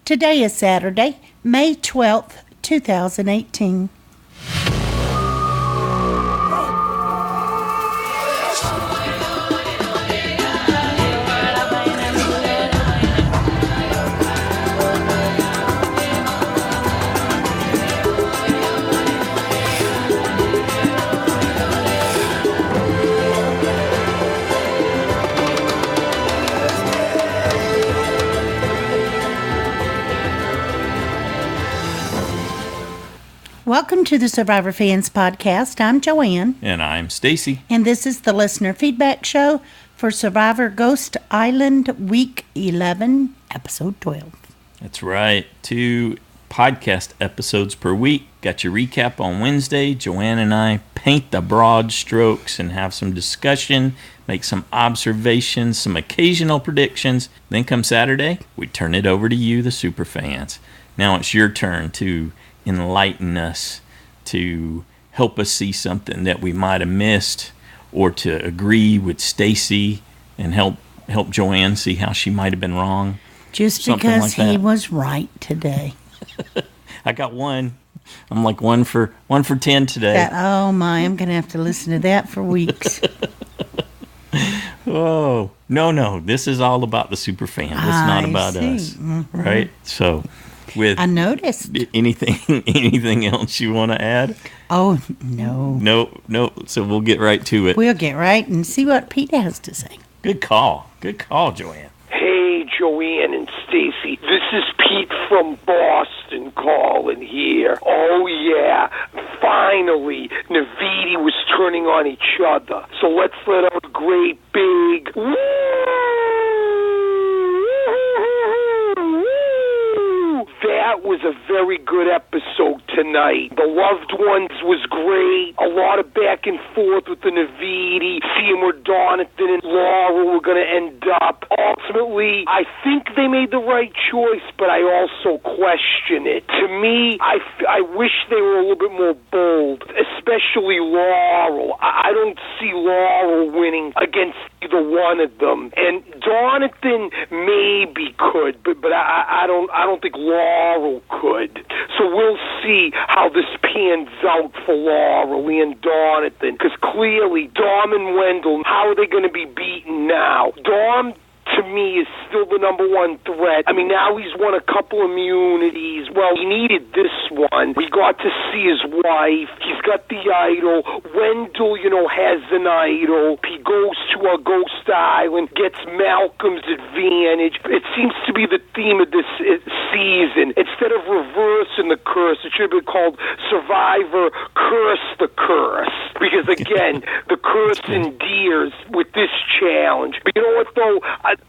Today is Saturday, May 12th, 2018. Welcome to the Survivor Fans Podcast. I'm Joanne. And I'm Stacy. And this is the listener feedback show for Survivor Ghost Island Week 11, Episode 12. That's right. 2 podcast episodes per week. Got your recap on Wednesday. Joanne and I paint the broad strokes and have some discussion, make some observations, some occasional predictions. Then come Saturday, we turn it over to you, the super fans. Now it's your turn to enlighten us, to help us see something that we might have missed, or to agree with Stacy and help Joanne see how she might have been wrong. Just because he was right today. I got one. I'm like one for 10 today. Oh my, I'm going to have to listen to that for weeks. Oh, no. This is all about the super fan. It's not about us. Mm-hmm. Right? So I noticed. Anything else you want to add? Oh, no. No. So we'll get right to it. We'll get right and see what Pete has to say. Good call, Joanne. Hey, Joanne and Stacy. This is Pete from Boston calling here. Oh, yeah. Finally, Navidi was turning on each other. So let's let out a great big woo! That was a very good episode tonight. The Loved Ones was great. A lot of back and forth with the Navidi, seeing where Donathan and Laura were going to end up. Ultimately, I think they made the right choice, but I also question it. To me, I wish they were a little bit more bold, especially Laurel. I don't see Laurel winning against either one of them. And Donathan maybe could, but I don't think Laurel could. So we'll see how this pans out for Laurel and Donathan, because clearly Dom and Wendell, how are they going to be beaten now? Dom, to me, is still the number one threat. I mean, now he's won a couple immunities. Well, he needed this one. We got to see his wife. He's got the idol. Wendell, has an idol. He goes to a ghost island, gets Malcolm's advantage. It seems to be the theme of this season. Instead of reversing the curse, it should be called Survivor Curse the Curse. Because, again, the curse endears with this challenge. But you know what, though?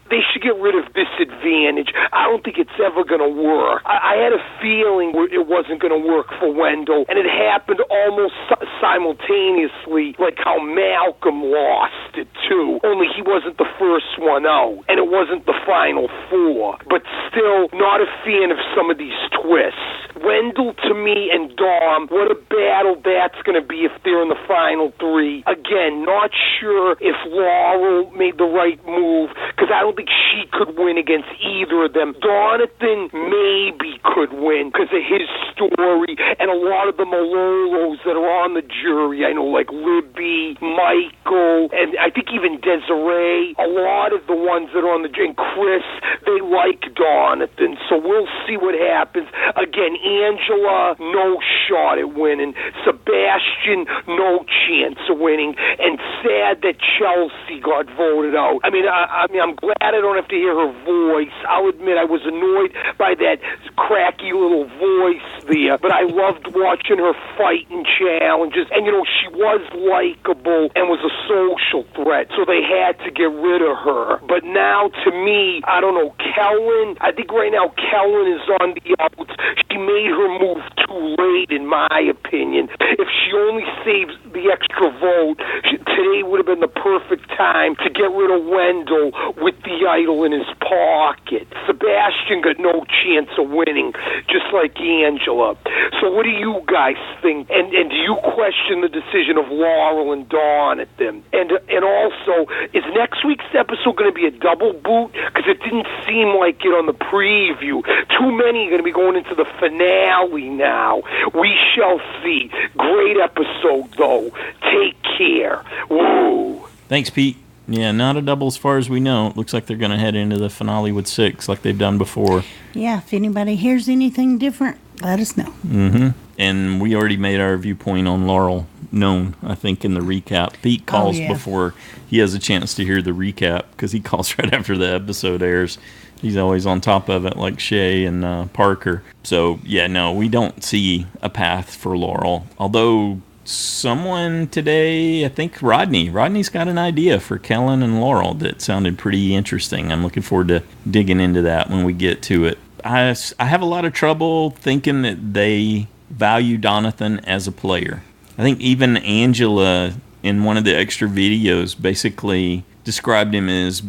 They should get rid of this advantage. I don't think it's ever going to work. I had a feeling it wasn't going to work for Wendell, and it happened almost simultaneously, like how Malcolm lost it, too. Only he wasn't the first one out, and it wasn't the final 4. But still, not a fan of some of these twists. Wendell, to me, and Dom, what a battle that's going to be if they're in the final 3. Again, not sure if Laurel made the right move, because I don't think she could win against either of them. Donathan maybe could win because of his story, and a lot of the Malolos that are on the jury, I know, like Libby, Michael, and I think even Desiree, a lot of the ones that are on the jury, and Chris, they like Donathan, so we'll see what happens. Again, Angela, no shot at winning. Sebastian, no chance of winning, and sad that Chelsea got voted out. I mean, I'm glad I don't have to hear her voice. I'll admit I was annoyed by that cracky little voice there, but I loved watching her fight in challenges. And, she was likable and was a social threat, so they had to get rid of her. But now, to me, I don't know, Kellen, I think right now Kellen is on the outs. She made her move too late, in my opinion. If she only saves the extra vote, today would have been the perfect time to get rid of Wendell with the idol in his pocket. Sebastian got no chance of winning, just like Angela. Leila. So what do you guys think? And do you question the decision of Laurel and Donathan? And also, is next week's episode going to be a double boot? Because it didn't seem like it on the preview. Too many are going to be going into the finale now. We shall see. Great episode, though. Take care. Woo. Thanks, Pete. Yeah, not a double as far as we know. It looks like they're going to head into the finale with 6 like they've done before. Yeah, if anybody hears anything different, let us know. Mm-hmm. And we already made our viewpoint on Laurel known, I think, in the recap. Pete calls before he has a chance to hear the recap because he calls right after the episode airs. He's always on top of it like Shea and Parker. So, yeah, no, we don't see a path for Laurel. Although someone today, I think Rodney's got an idea for Kellen and Laurel that sounded pretty interesting. I'm looking forward to digging into that when we get to it. I have a lot of trouble thinking that they value Donathan as a player. I think even Angela in one of the extra videos basically described him as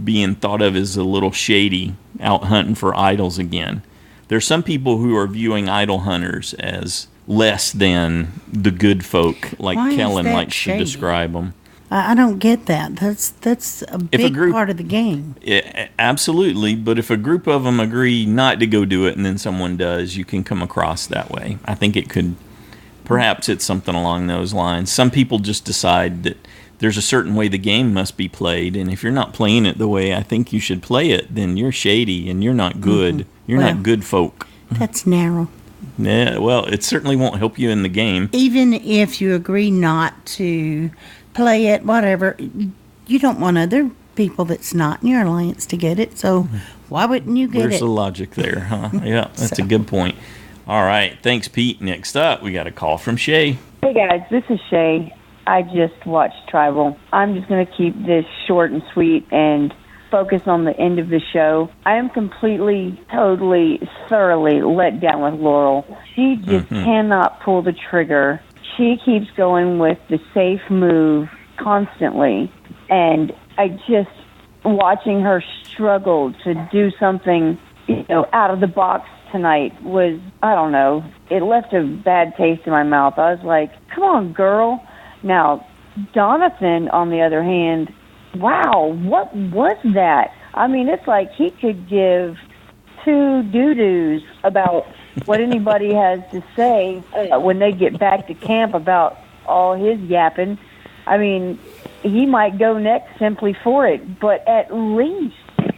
being thought of as a little shady, out hunting for idols again. There's some people who are viewing idol hunters as less than the good folk, like Kellen likes to describe them. I don't get that. That's a big part of the game. Absolutely, but if a group of them agree not to go do it and then someone does, you can come across that way. I think it could, perhaps it's something along those lines. Some people just decide that there's a certain way the game must be played, and if you're not playing it the way I think you should play it, then you're shady and you're not good. Mm-hmm. You're not good folk. That's narrow. Yeah, well, it certainly won't help you in the game. Even if you agree not to play it, whatever, you don't want other people that's not in your alliance to get it, so why wouldn't you get it? There's the logic there, huh? Yeah, that's a good point. All right, thanks, Pete. Next up, we got a call from Shea. Hey, guys, this is Shea. I just watched Tribal. I'm just going to keep this short and sweet and focus on the end of the show. I am completely, totally, thoroughly let down with Laurel. She just cannot pull the trigger. She keeps going with the safe move constantly. And I just, watching her struggle to do something, out of the box tonight was, I don't know, it left a bad taste in my mouth. I was like, come on, girl. Now, Donathan, on the other hand, wow, what was that? I mean, it's like he could give two doo-doos about what anybody has to say when they get back to camp about all his yapping. I mean, he might go next simply for it, but at least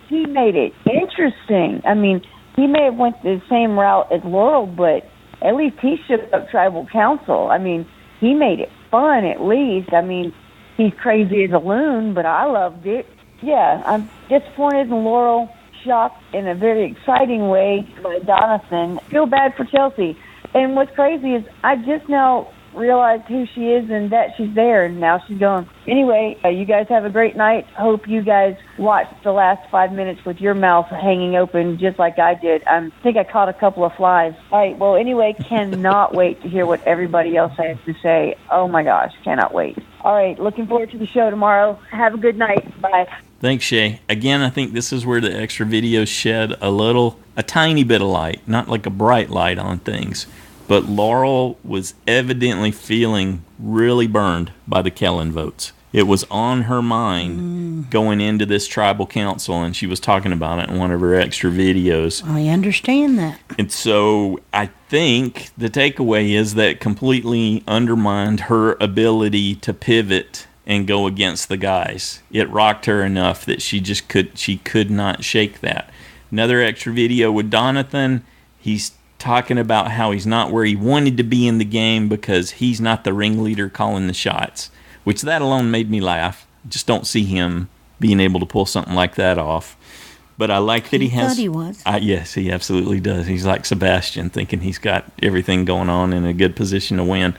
he made it interesting. I mean, he may have went the same route as Laurel, but at least he shook up tribal council. I mean, he made it fun at least. I mean, he's crazy as a loon, but I loved it. Yeah, I'm disappointed in Laurel, shocked in a very exciting way by Donathan. Feel bad for Chelsea. And what's crazy is I just now realized who she is and that she's there, and now she's gone. Anyway, you guys have a great night. Hope you guys watched the last 5 minutes with your mouth hanging open just like I did. I think I caught a couple of flies. All right, well, anyway, cannot wait to hear what everybody else has to say. Oh, my gosh, cannot wait. All right, looking forward to the show tomorrow. Have a good night. Bye. Thanks, Shea. Again, I think this is where the extra videos shed a tiny bit of light, not like a bright light on things. But Laurel was evidently feeling really burned by the Kellen votes. It was on her mind going into this tribal council, and she was talking about it in one of her extra videos. I understand that. And so I think the takeaway is that it completely undermined her ability to pivot and go against the guys. It rocked her enough that she could not shake that. Another extra video with Donathan, he's talking about how he's not where he wanted to be in the game because he's not the ringleader calling the shots, which that alone made me laugh. Just don't see him being able to pull something like that off. But I like that he has. Thought he was. Yes, he absolutely does. He's like Sebastian, thinking he's got everything going on in a good position to win.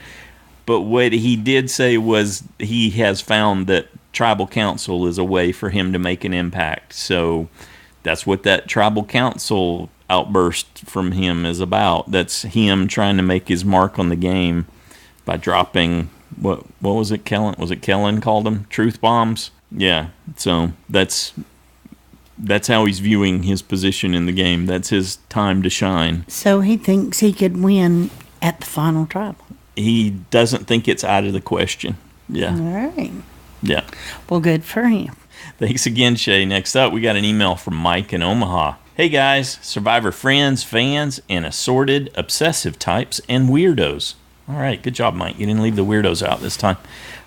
But what he did say was he has found that tribal council is a way for him to make an impact. So that's what that tribal council outburst from him is about. That's him trying to make his mark on the game by dropping what was it, Kellen? Was it Kellen called them truth bombs? Yeah. So that's that's how he's viewing his position in the game. That's his time to shine. So he thinks he could win at the final tribal. He doesn't think it's out of the question. Yeah. All right. Yeah. Well, good for him. Thanks again, Shea. Next up, we got an email from Mike in Omaha. Hey guys, Survivor friends, fans, and assorted obsessive types and weirdos. All right, good job, Mike. You didn't leave the weirdos out this time.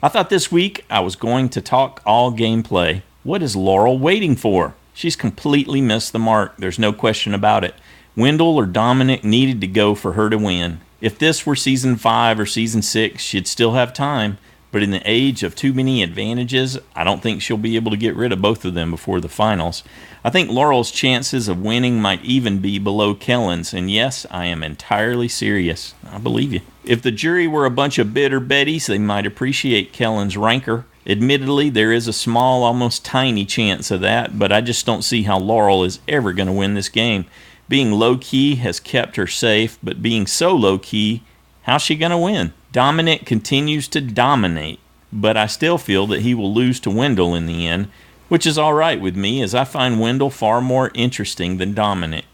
I thought this week I was going to talk all gameplay. What is Laurel waiting for? She's completely missed the mark. There's no question about it. Wendell or Dominic needed to go for her to win. If this were Season 5 or Season 6, she'd still have time. But in the age of too many advantages, I don't think she'll be able to get rid of both of them before the finals. I think Laurel's chances of winning might even be below Kellen's. And yes, I am entirely serious. I believe you. If the jury were a bunch of bitter Bettys, they might appreciate Kellen's rancor. Admittedly, there is a small, almost tiny chance of that, but I just don't see how Laurel is ever going to win this game. Being low-key has kept her safe, but being so low-key, how's she going to win? Dominic continues to dominate, but I still feel that he will lose to Wendell in the end, which is all right with me, as I find Wendell far more interesting than Dominic.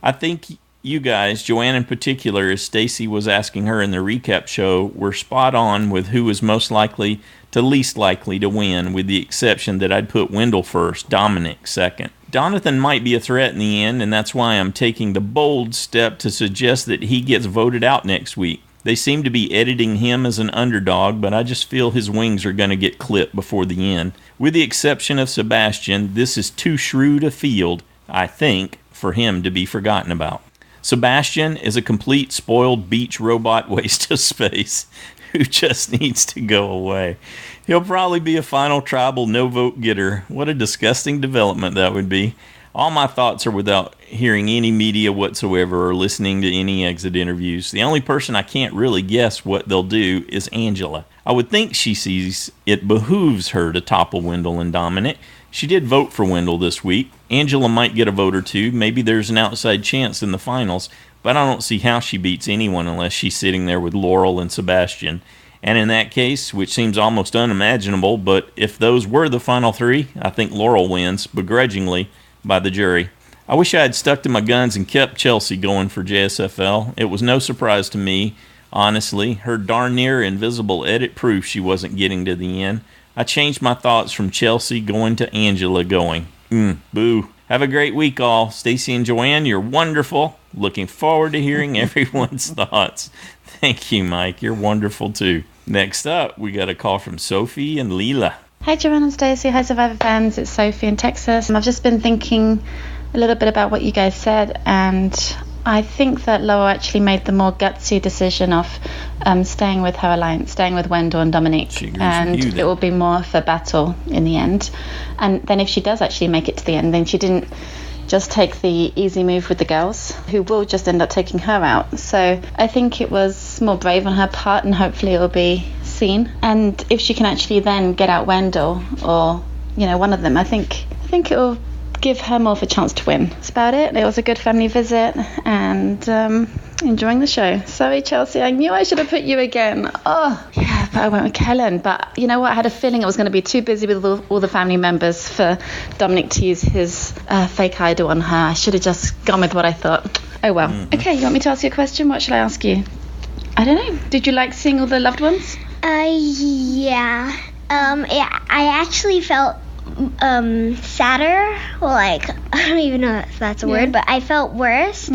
I think you guys, Joanne in particular, as Stacy was asking her in the recap show, were spot on with who was most likely to least likely to win, with the exception that I'd put Wendell first, Dominic second. Jonathan might be a threat in the end, and that's why I'm taking the bold step to suggest that he gets voted out next week. They seem to be editing him as an underdog, but I just feel his wings are going to get clipped before the end. With the exception of Sebastian, this is too shrewd a field, I think, for him to be forgotten about. Sebastian is a complete spoiled beach robot waste of space who just needs to go away. He'll probably be a final tribal no-vote getter. What a disgusting development that would be. All my thoughts are without hearing any media whatsoever or listening to any exit interviews. The only person I can't really guess what they'll do is Angela. I would think she sees it behooves her to topple Wendell and Dominic. She did vote for Wendell this week. Angela might get a vote or two. Maybe there's an outside chance in the finals, but I don't see how she beats anyone unless she's sitting there with Laurel and Sebastian. And in that case, which seems almost unimaginable, but if those were the final three, I think Laurel wins, begrudgingly, by the jury. I wish I had stuck to my guns and kept Chelsea going for JSFL. It was no surprise to me, honestly. Her darn near invisible edit proof she wasn't getting to the end. I changed my thoughts from Chelsea going to Angela going. Boo. Have a great week, all. Stacy and Joanne, you're wonderful. Looking forward to hearing everyone's thoughts. Thank you, Mike. You're wonderful, too. Next up, we got a call from Sophie-n-Leila. Hi Joanne and Stacey, hi Survivor fans, it's Sophie in Texas. I've just been thinking a little bit about what you guys said, and I think that Laurel actually made the more gutsy decision of staying with her alliance, staying with Wendell and Dominic, and it will be more of a battle in the end. And then if she does actually make it to the end, then she didn't just take the easy move with the girls, who will just end up taking her out. So I think it was more brave on her part, and hopefully it will be seen. And if she can actually then get out Wendell or one of them, I think it will give her more of a chance to win. That's about it. It was a good family visit and enjoying the show. Sorry Chelsea, I knew I should have put you again. Oh yeah, but I went with Kellen. But you know what, I had a feeling it was going to be too busy with all the family members for Dominic to use his fake idol on her. I should have just gone with what I thought. Oh well. Okay, you want me to ask you a question? What should I ask you? I don't know. Did you like seeing all the loved ones? Yeah. I actually felt sadder. Well, I don't even know if that's a word, but I felt worse.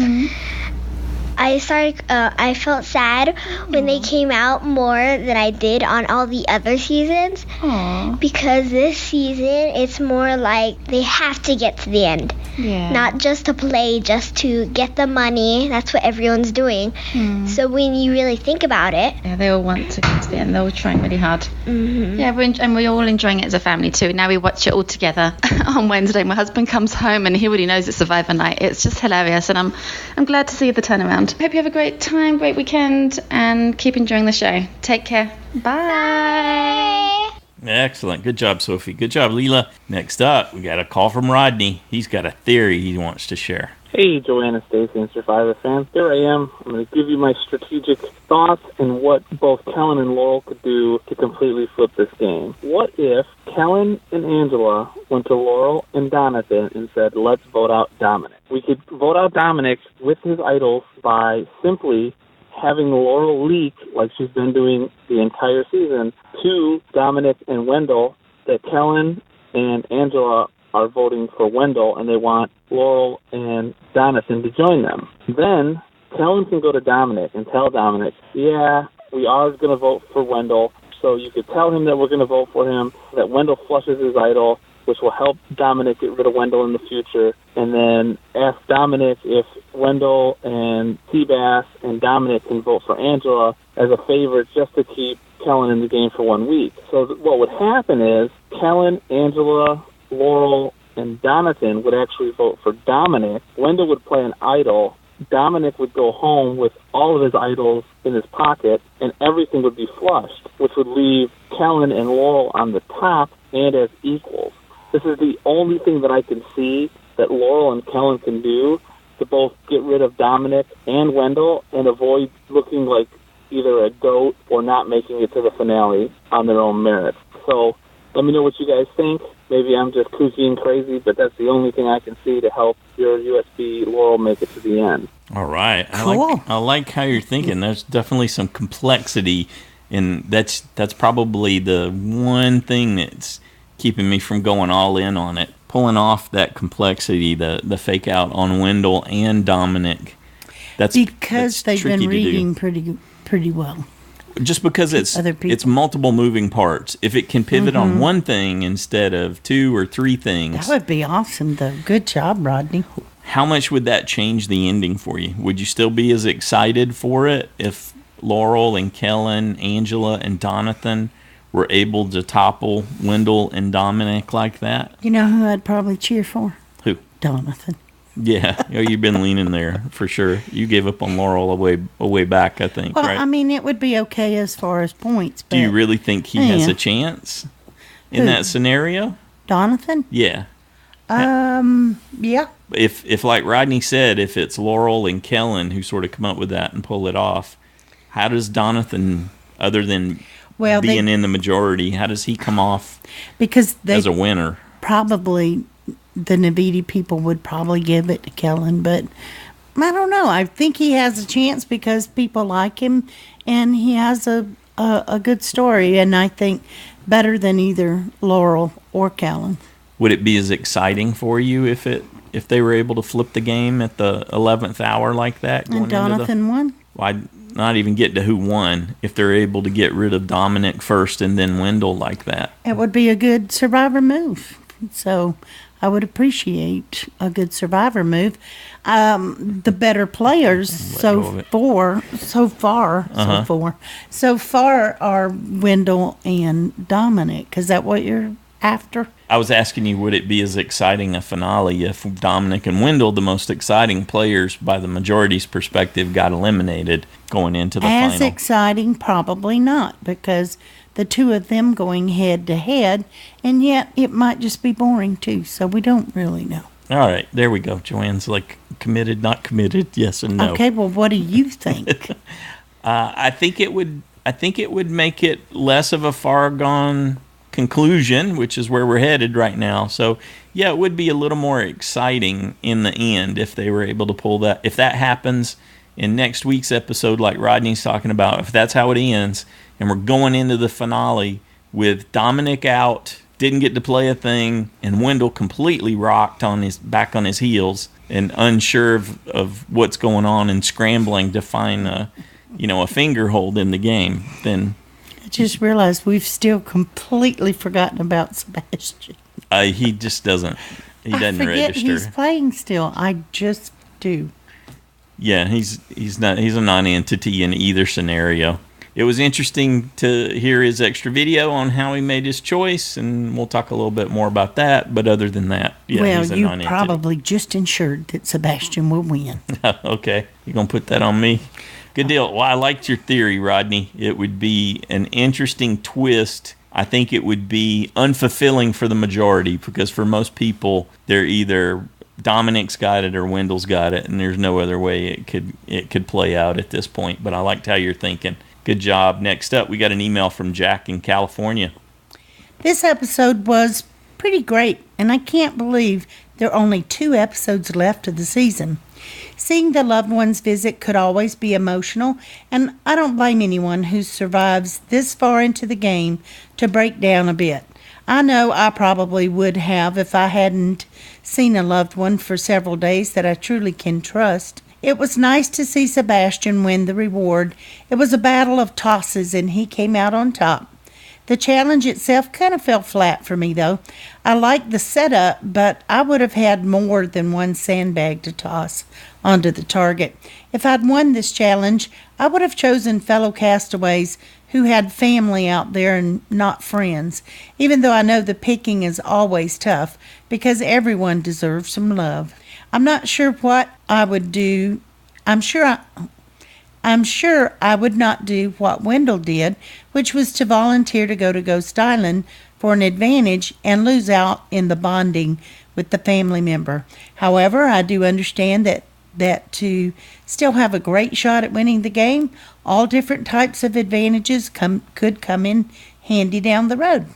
I felt sad when they came out more than I did on all the other seasons. Aww. Because this season, it's more like they have to get to the end. Yeah. Not just to play, just to get the money. That's what everyone's doing. So when you really think about it... Yeah, they all want to get to the end. They're all trying really hard. Yeah, we're all enjoying it as a family too. Now we watch it all together on Wednesday. My husband comes home and he already knows it's Survivor night. It's just hilarious, and I'm glad to see the turnaround. Hope you have a great time, great weekend, and keep enjoying the show. Take care. Bye. Excellent. Good job, Sophie. Good job, Leila. Next up, we got a call from Rodney. He's got a theory he wants to share. Hey, Joanna, Stacy, and Survivor fans. Here I am. I'm going to give you my strategic thoughts and what both Kellen and Laurel could do to completely flip this game. What if Kellen and Angela went to Laurel and Donathan and said, let's vote out Dominic? We could vote out Dominic with his idols by simply having Laurel leak, like she's been doing the entire season, to Dominic and Wendell that Kellen and Angela are voting for Wendell, and they want Laurel and Donathan to join them. Then Kellen can go to Dominic and tell Dominic, yeah, we are going to vote for Wendell, so you could tell him that we're going to vote for him, that Wendell flushes his idol, which will help Dominic get rid of Wendell in the future, and then ask Dominic if Wendell and Seabass and Dominic can vote for Angela as a favor just to keep Kellen in the game for 1 week. So what would happen is Kellen, Angela, Laurel, and Donathan would actually vote for Dominic. Wendell would play an idol. Dominic would go home with all of his idols in his pocket, and everything would be flushed, which would leave Kellen and Laurel on the top and as equals. This is the only thing that I can see that Laurel and Kellen can do to both get rid of Dominic and Wendell and avoid looking like either a goat or not making it to the finale on their own merit. So let me know what you guys think. Maybe I'm just kooky and crazy, but that's the only thing I can see to help your USB Laurel make it to the end. All right. Cool. I like how you're thinking. There's definitely some complexity, and that's probably the one thing that's keeping me from going all in on it. Pulling off that complexity, the fake out on Wendell and Dominic. That's because they've tricky been to do. reading pretty well. Just because it's multiple moving parts. If it can pivot on one thing instead of 2 or 3 things. That would be awesome, though. Good job, Rodney. How much would that change the ending for you? Would you still be as excited for it if Laurel and Kellen, Angela, and Donathan were able to topple Wendell and Dominic like that? You know who I'd probably cheer for? Who? Donathan. Yeah, you've been leaning there for sure. You gave up on Laurel a way back, I think, Well, right? I mean, it would be okay as far as points. But Do you really think he has Yeah. a chance in Who? that scenario? Donathan? Yeah. Yeah. If like Rodney said, if it's Laurel and Kellen who sort of come up with that and pull it off, how does Donathan, other than being in the majority, how does he come off because as a winner? Probably the Navidi people would probably give it to Kellen, but I don't know. I think he has a chance because people like him, and he has a good story, and I think better than either Laurel or Kellen. Would it be as exciting for you if they were able to flip the game at the 11th hour like that? And Donathan won? Well, I'd not even get to who won if they're able to get rid of Dominic first and then Wendell like that. It would be a good Survivor move. So I would appreciate a good Survivor move. The better players so far are Wendell and Dominic. Is that what you're after? I was asking you, would it be as exciting a finale if Dominic and Wendell, the most exciting players by the majority's perspective, got eliminated going into the final? As exciting, probably not, because the two of them going head to head, and yet it might just be boring too, so we don't really know. All right, there we go. Joanne's like committed, not committed, yes and no. Okay, well, what do you think? I think it would make it less of a far gone conclusion, which is where we're headed right now. So yeah, it would be a little more exciting in the end if they were able to pull that. If that happens in next week's episode, like Rodney's talking about, if that's how it ends, and we're going into the finale with Dominic out, didn't get to play a thing, and Wendell completely rocked back on his heels and unsure of what's going on and scrambling to find a finger hold in the game, then I just realized we've still completely forgotten about Sebastian. He just doesn't. He doesn't I forget register. He's playing still. I just do. Yeah, he's a non-entity in either scenario. It was interesting to hear his extra video on how he made his choice, and we'll talk a little bit more about that. But other than that, yeah, he's a you non-entity. probably just ensured that Sebastian will win. Okay, you gonna put that on me? Good deal. Well, I liked your theory, Rodney. It would be an interesting twist. I think it would be unfulfilling for the majority, because for most people, they're either Dominic's got it or Wendell's got it, and there's no other way it could play out at this point. But I liked how you're thinking. Good job. Next up, we got an email from Jack in California. This episode was pretty great, and I can't believe there are only 2 episodes left of the season. Seeing the loved ones visit could always be emotional, and I don't blame anyone who survives this far into the game to break down a bit. I know I probably would have if I hadn't seen a loved one for several days that I truly can trust. It was nice to see Sebastian win the reward. It was a battle of tosses, and he came out on top. The challenge itself kind of fell flat for me, though. I liked the setup, but I would have had more than one sandbag to toss onto the target. If I'd won this challenge, I would have chosen fellow castaways who had family out there and not friends, even though I know the picking is always tough because everyone deserves some love. I'm not sure what I would do. I'm sure I would not do what Wendell did, which was to volunteer to Ghost Island for an advantage and lose out in the bonding with the family member. However, I do understand that to still have a great shot at winning the game, all different types of advantages could come in handy down the road.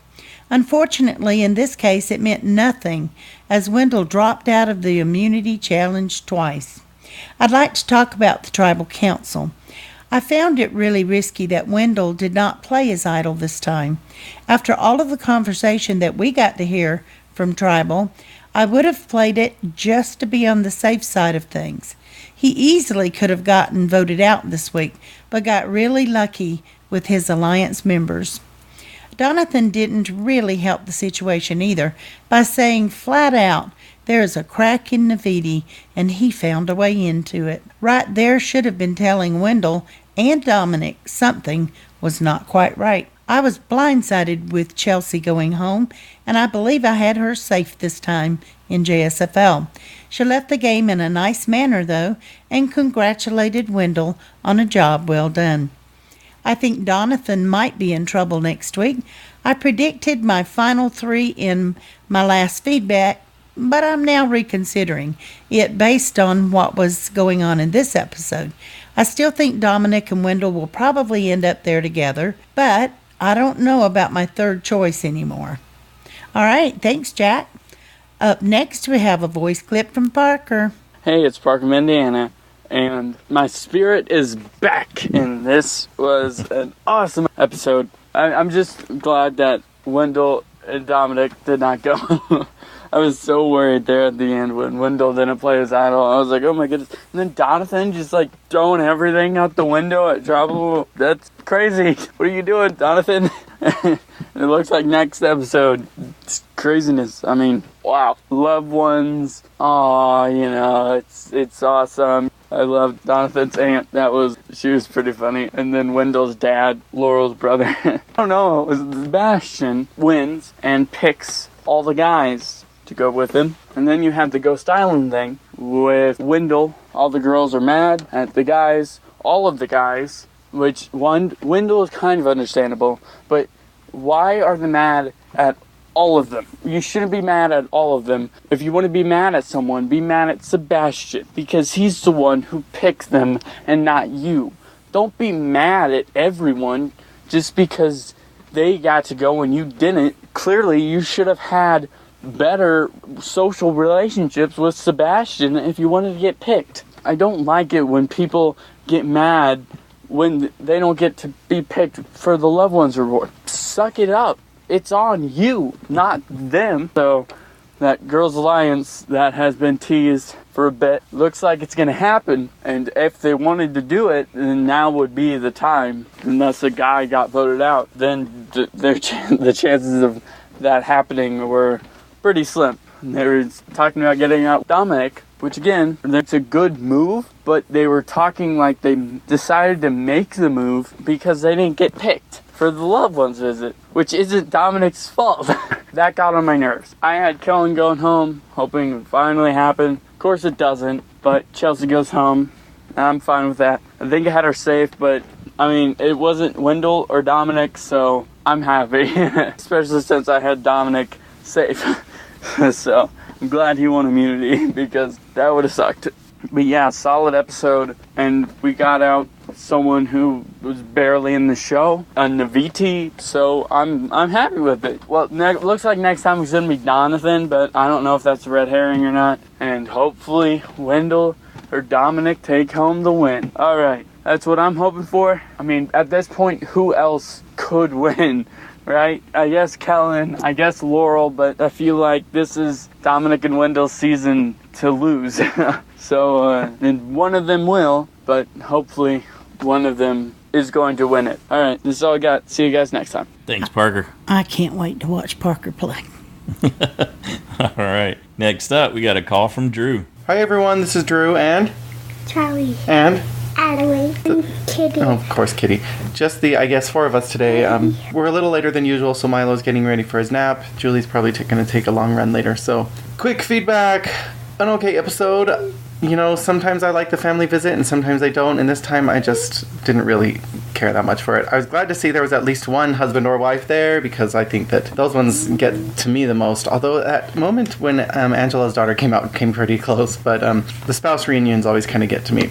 Unfortunately, in this case, it meant nothing, as Wendell dropped out of the immunity challenge twice. I'd like to talk about the tribal council. I found it really risky that Wendell did not play as idol this time. After all of the conversation that we got to hear from tribal, I would have played it just to be on the safe side of things. He easily could have gotten voted out this week, but got really lucky with his alliance members. Donathan didn't really help the situation either by saying flat out, there is a crack in Navidi, and he found a way into it. Right there should have been telling Wendell and Dominic something was not quite right. I was blindsided with Chelsea going home, and I believe I had her safe this time in JSFL. She left the game in a nice manner, though, and congratulated Wendell on a job well done. I think Donathan might be in trouble next week. I predicted my final 3 in my last feedback, but I'm now reconsidering it based on what was going on in this episode. I still think Dominic and Wendell will probably end up there together, but I don't know about my third choice anymore. All right, thanks, Jack. Up next, we have a voice clip from Parker. Hey, it's Parker from Indiana, and my spirit is back, and this was an awesome episode. I'm just glad that Wendell and Dominic did not go. I was so worried there at the end when Wendell didn't play his idol. I was like, oh my goodness. And then Donathan just like throwing everything out the window at Tribal. That's crazy. What are you doing, Donathan? It looks like next episode. It's craziness. I mean, wow. Loved ones. Aw, it's awesome. I love Donathan's aunt. She was pretty funny. And then Wendell's dad, Laurel's brother. I don't know. It was Sebastian wins and picks all the guys to go with him. And then you have the Ghost Island thing with Wendell. All the girls are mad at the guys, all of the guys, which Wendell is kind of understandable, but why are they mad at all of them? You shouldn't be mad at all of them. If you want to be mad at someone, be mad at Sebastian, because he's the one who picked them and not you. Don't be mad at everyone just because they got to go and you didn't. Clearly, you should have had better social relationships with Sebastian if you wanted to get picked. I don't like it when people get mad when they don't get to be picked for the loved ones reward. Suck it up. It's on you, not them. So that Girls Alliance that has been teased for a bit looks like it's going to happen. And if they wanted to do it, then now would be the time. Unless a guy got voted out, then the chances of that happening were pretty slim. They were talking about getting out Dominic, which again, that's a good move, but they were talking like they decided to make the move because they didn't get picked for the loved ones visit, which isn't Dominic's fault. That got on my nerves. I had Kellen going home, hoping it would finally happen. Of course it doesn't, but Chelsea goes home. I'm fine with that. I think I had her safe, but I mean, it wasn't Wendell or Dominic, so I'm happy, especially since I had Dominic safe. So I'm glad he won immunity because that would have sucked. But yeah, solid episode, and we got out someone who was barely in the show, a Naviti, so I'm happy with it. Well, looks like next time it's going to be Donathan, but I don't know if that's a red herring or not. And hopefully Wendell or Dominic take home the win. All right, that's what I'm hoping for. I mean, at this point, who else could win, right? I guess Kellen, I guess Laurel, but I feel like this is Dominic and Wendell's season to lose. So, and one of them will, but hopefully one of them is going to win it. All right, this is all I got. See you guys next time. Thanks, Parker. I can't wait to watch Parker play. All right. Next up, we got a call from Drew. Hi, everyone. This is Drew and... Charlie. And... Adelaide. And Kitty. Oh, of course, Kitty. Just the, I guess, 4 of us today. We're a little later than usual, so Milo's getting ready for his nap. Julie's probably going to take a long run later, so... Quick feedback. An okay episode. You know, sometimes I like the family visit and sometimes I don't, and this time I just didn't really care that much for it. I was glad to see there was at least one husband or wife there because I think that those ones get to me the most. Although that moment when Angela's daughter came out came pretty close, but the spouse reunions always kind of get to me.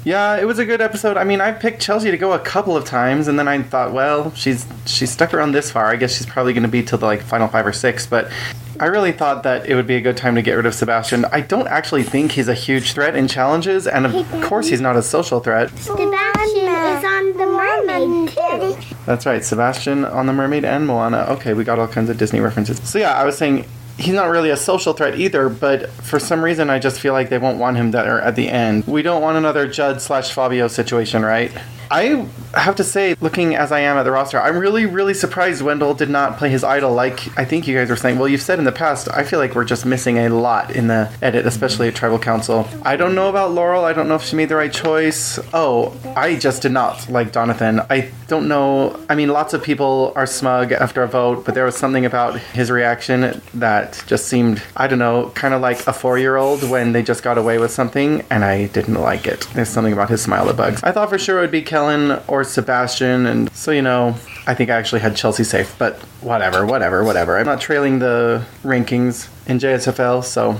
Yeah, it was a good episode. I mean, I picked Chelsea to go a couple of times, and then I thought, well, she's stuck around this far. I guess she's probably going to be till the final 5 or 6, but I really thought that it would be a good time to get rid of Sebastian. I don't actually think he's a huge threat in challenges, and of course he's not a social threat. Sebastian is on the mermaid, too. That's right, Sebastian on the Mermaid and Moana. Okay, we got all kinds of Disney references. So yeah, I was saying... He's not really a social threat either, but for some reason I just feel like they won't want him there at the end. We don't want another Judd/Fabio situation, right? I have to say, looking as I am at the roster, I'm really, really surprised Wendell did not play his idol like I think you guys were saying. Well, you've said in the past, I feel like we're just missing a lot in the edit, especially at Tribal Council. I don't know about Laurel. I don't know if she made the right choice. Oh, I just did not like Donathan. I don't know. I mean, lots of people are smug after a vote, but there was something about his reaction that just seemed, I don't know, kind of like a 4-year-old when they just got away with something, and I didn't like it. There's something about his smile that bugs. I thought for sure it would be Kellen or Sebastian, and so, you know, I think I actually had Chelsea safe, but whatever. I'm not trailing the rankings in JSFL, so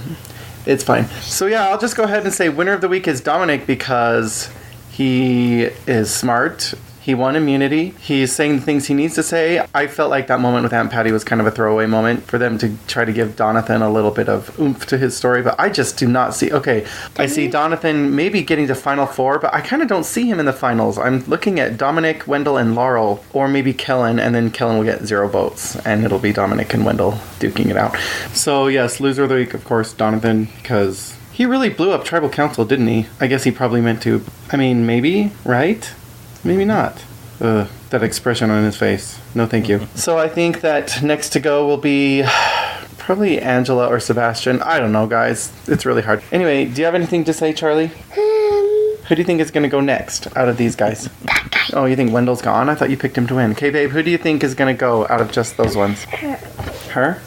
it's fine. So yeah, I'll just go ahead and say winner of the week is Dominic because he is smart. He won immunity. He's saying the things he needs to say. I felt like that moment with Aunt Patty was kind of a throwaway moment for them to try to give Donathan a little bit of oomph to his story, but I just do not see... Okay, I see Donathan maybe getting to Final 4, but I kind of don't see him in the finals. I'm looking at Dominic, Wendell, and Laurel, or maybe Kellen, and then Kellen will get 0 votes, and it'll be Dominic and Wendell duking it out. So yes, loser of the week, of course, Donathan, because he really blew up Tribal Council, didn't he? I guess he probably meant to. I mean, maybe, right? Maybe not. That expression on his face. No, thank you. So I think that next to go will be probably Angela or Sebastian. I don't know, guys. It's really hard. Anyway, do you have anything to say, Charlie? Who do you think is going to go next out of these guys? That guy. Oh, you think Wendell's gone? I thought you picked him to win. Okay, babe, who do you think is going to go out of just those ones? Her?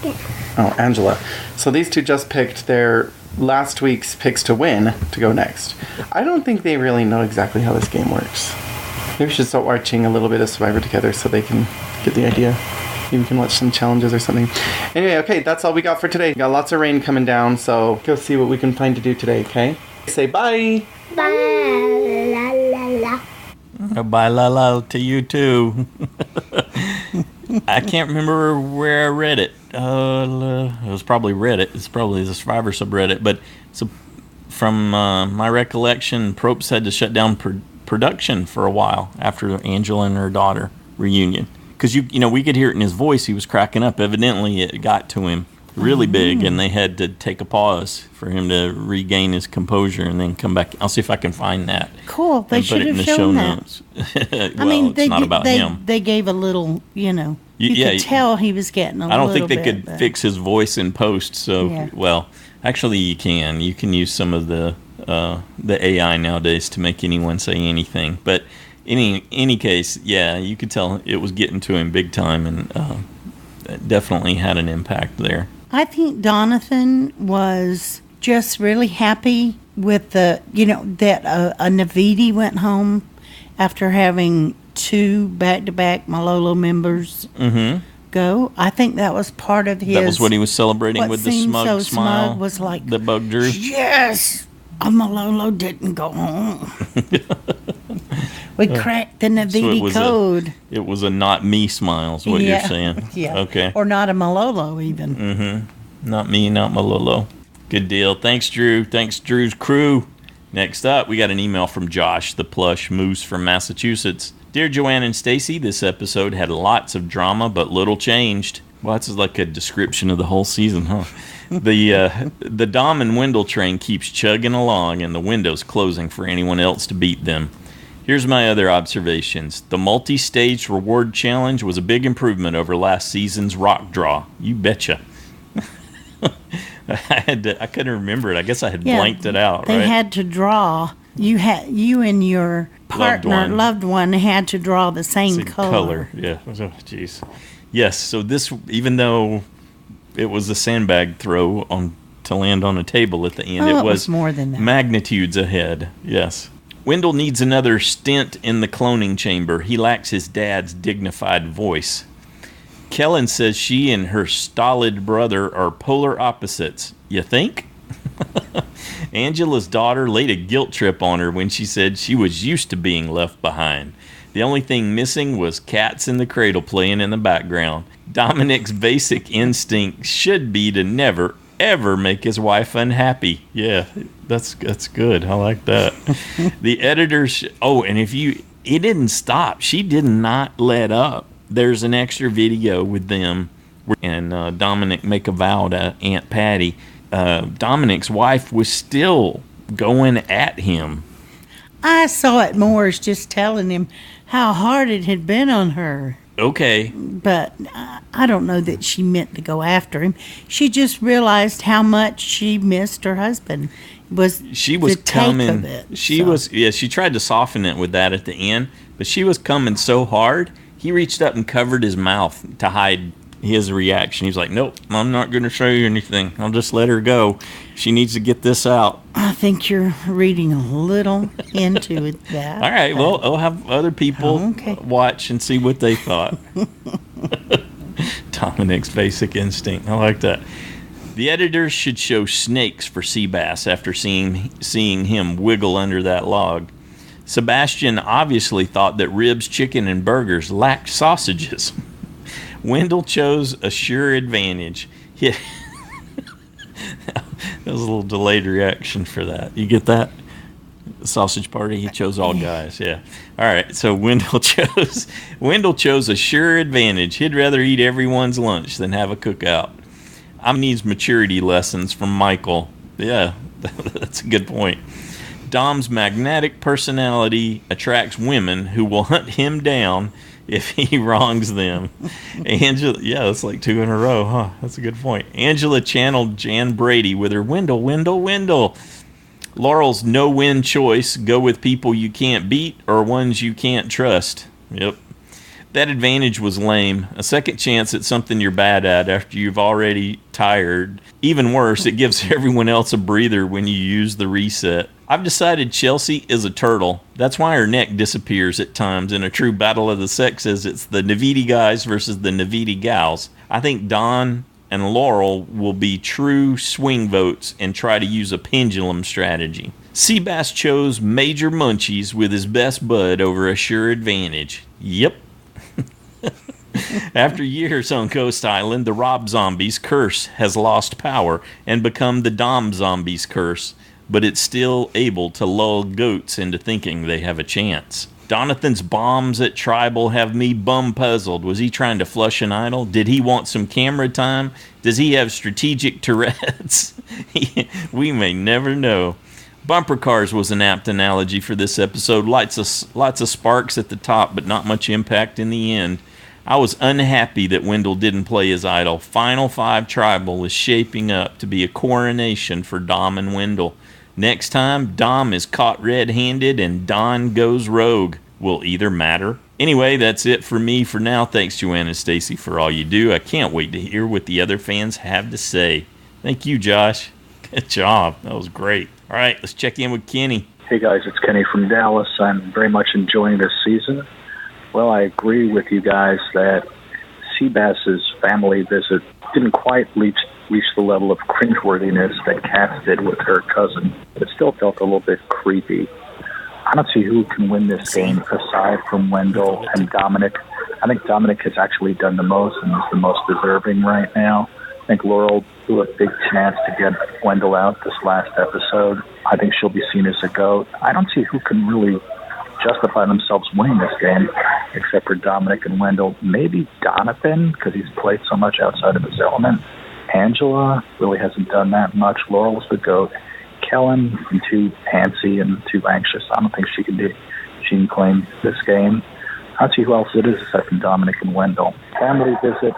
Yeah. Oh, Angela. So these two just picked their last week's picks to win to go next. I don't think they really know exactly how this game works. Maybe we should start watching a little bit of Survivor together so they can get the idea. Maybe we can watch some challenges or something. Anyway, okay, that's all we got for today. We got lots of rain coming down, so go see what we can find to do today, okay? Say bye! Bye, la la la. Bye, la la, to you too. I can't remember where I read it. It was probably Reddit. It's probably the Survivor subreddit. But so, from my recollection, Probst had to shut down production for a while after Angela and her daughter reunion. Because, you know, we could hear it in his voice. He was cracking up. Evidently, it got to him really big, and they had to take a pause for him to regain his composure and then come back. I'll see if I can find that. Cool. They should have shown that. Notes. Well, it's not about him. They gave a little, you know, you could tell he was getting a little bit. I don't think they could fix his voice in post. So, yeah. Well, actually, you can. You can use some of the AI nowadays to make anyone say anything. But in any case, yeah, you could tell it was getting to him big time, and it definitely had an impact there. I think Donathan was just really happy with the, you know, that a Navidi went home after having 2 back-to-back Malolo members go. I think that was part of his. That was what he was celebrating what with the seemed smug so smile. smug was like, that bugged Drew. Yes, a Malolo didn't go home. We cracked the Navidi code. It was a not me smile, is what you're saying. Yeah. Okay. Or not a Malolo, even. Not me, not Malolo. Good deal. Thanks, Drew. Thanks, Drew's crew. Next up, we got an email from Josh, the plush moose from Massachusetts. Dear Joanne and Stacy, this episode had lots of drama, but little changed. Well, that's like a description of the whole season, huh? The Dom and Wendell train keeps chugging along, and the window's closing for anyone else to beat them. Here's my other observations. The multi-stage reward challenge was a big improvement over last season's rock draw. You betcha. I couldn't remember it. I guess I had blanked it out. They right? had to draw. You and your partner, loved one, had to draw the same color. Yeah. Oh, jeez. Yes. So this, even though it was a sandbag throw to land on a table at the end, it was more than that. Magnitudes ahead. Yes. Wendell needs another stint in the cloning chamber. He lacks his dad's dignified voice. Kellen says she and her stolid brother are polar opposites. You think? Angela's daughter laid a guilt trip on her when she said she was used to being left behind. The only thing missing was cats in the cradle playing in the background. Dominic's basic instinct should be to never, ever make his wife unhappy. Yeah, that's good. I like that. The editors... and it didn't stop. She did not let up. There's an extra video with them and Dominic make a vow to Aunt Patty. Dominic's wife was still going at him. I saw it more as just telling him how hard it had been on her. Okay. But I don't know that she meant to go after him. She just realized how much she missed her husband. She tried to soften it with that at the end, but she was coming so hard. He reached up and covered his mouth to hide his reaction. He's like, nope, I'm not going to show you anything. I'll just let her go. She needs to get this out. I think you're reading a little into that. All right, well, I'll have other people watch and see what they thought. Dominic's basic instinct. I like that. The editors should show snakes for Seabass after seeing him wiggle under that log. Sebastian obviously thought that ribs, chicken, and burgers lacked sausages. Wendell chose a sure advantage. That was a little delayed reaction for that. You get that? The sausage party, he chose all guys. Yeah. All right, so Wendell chose a sure advantage. He'd rather eat everyone's lunch than have a cookout. I needs maturity lessons from Michael. Yeah, that's a good point. Dom's magnetic personality attracts women who will hunt him down if he wrongs them. Angela, that's like 2 in a row, huh? That's a good point. Angela channeled Jan Brady with her Wendell. Laurel's no-win choice, go with people you can't beat or ones you can't trust. Yep. That advantage was lame. A second chance at something you're bad at after you've already tired. Even worse, it gives everyone else a breather when you use the reset. I've decided Chelsea is a turtle. That's why her neck disappears at times in a true battle of the sexes. It's the Navidi guys versus the Navidi gals. I think Don and Laurel will be true swing votes and try to use a pendulum strategy. Seabass chose Major Munchies with his best bud over a sure advantage. Yep. After years on Ghost Island, the Rob Zombies curse has lost power and become the Dom Zombies curse, but it's still able to lull goats into thinking they have a chance. Donathan's bombs at Tribal have me bum-puzzled. Was he trying to flush an idol? Did he want some camera time? Does he have strategic Tourette's? We may never know. Bumper cars was an apt analogy for this episode. Lots of sparks at the top, but not much impact in the end. I was unhappy that Wendell didn't play his idol. Final 5 Tribal is shaping up to be a coronation for Dom and Wendell. Next time, Dom is caught red-handed and Don goes rogue. Will either matter? Anyway, that's it for me for now. Thanks, Joanne and Stacy, for all you do. I can't wait to hear what the other fans have to say. Thank you, Josh. Good job. That was great. All right, let's check in with Kenny. Hey, guys, it's Kenny from Dallas. I'm very much enjoying this season. Well, I agree with you guys that Seabass's family visit didn't quite reach the level of cringeworthiness that Katz did with her cousin. It still felt a little bit creepy. I don't see who can win this game aside from Wendell and Dominic. I think Dominic has actually done the most and is the most deserving right now. I think Laurel blew a big chance to get Wendell out this last episode. I think she'll be seen as a GOAT. I don't see who can really justify themselves winning this game except for Dominic and Wendell. Maybe Donathan, because he's played so much outside of his element. Angela really hasn't done that much. Laurel was the GOAT. Kellen, too antsy and too anxious. I don't think she can claim this game. I don't see who else it is aside from Dominic and Wendell. Family visit,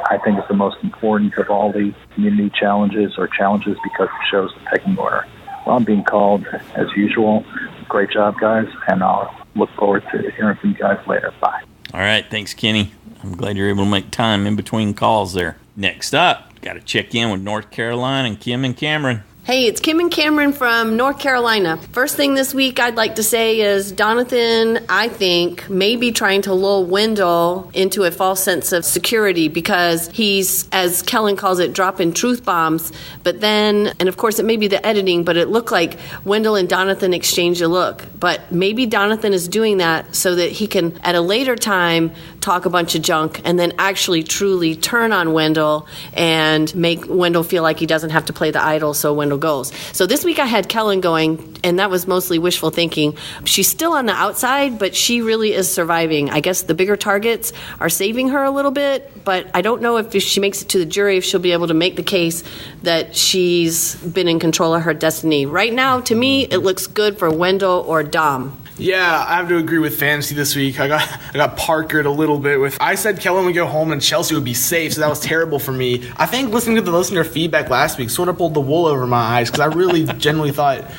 I think, is the most important of all the community challenges or challenges because it shows the pecking order. Well, I'm being called as usual. Great job, guys, and I'll look forward to hearing from you guys later. Bye. All right, thanks, Kenny. I'm glad you're able to make time in between calls there. Next up, got to check in with North Carolina and Kim and Cameron. Hey, it's Kim and Cameron from North Carolina. First thing this week I'd like to say is Donathan, I think, may be trying to lull Wendell into a false sense of security because he's, as Kellen calls it, dropping truth bombs. But then, and of course it may be the editing, but it looked like Wendell and Donathan exchanged a look. But maybe Donathan is doing that so that he can, at a later time, talk a bunch of junk and then actually truly turn on Wendell and make Wendell feel like he doesn't have to play the idol so Wendell goes. So this week I had Kellen going, and that was mostly wishful thinking. She's still on the outside, but she really is surviving. I guess the bigger targets are saving her a little bit, but I don't know if she makes it to the jury, if she'll be able to make the case that she's been in control of her destiny. Right now, to me, it looks good for Wendell or Dom. Yeah, I have to agree with fantasy this week. I got Parkered a little bit with. I said Kellen would go home and Chelsea would be safe, so that was terrible for me. I think listening to the listener feedback last week sort of pulled the wool over my eyes because I really genuinely thought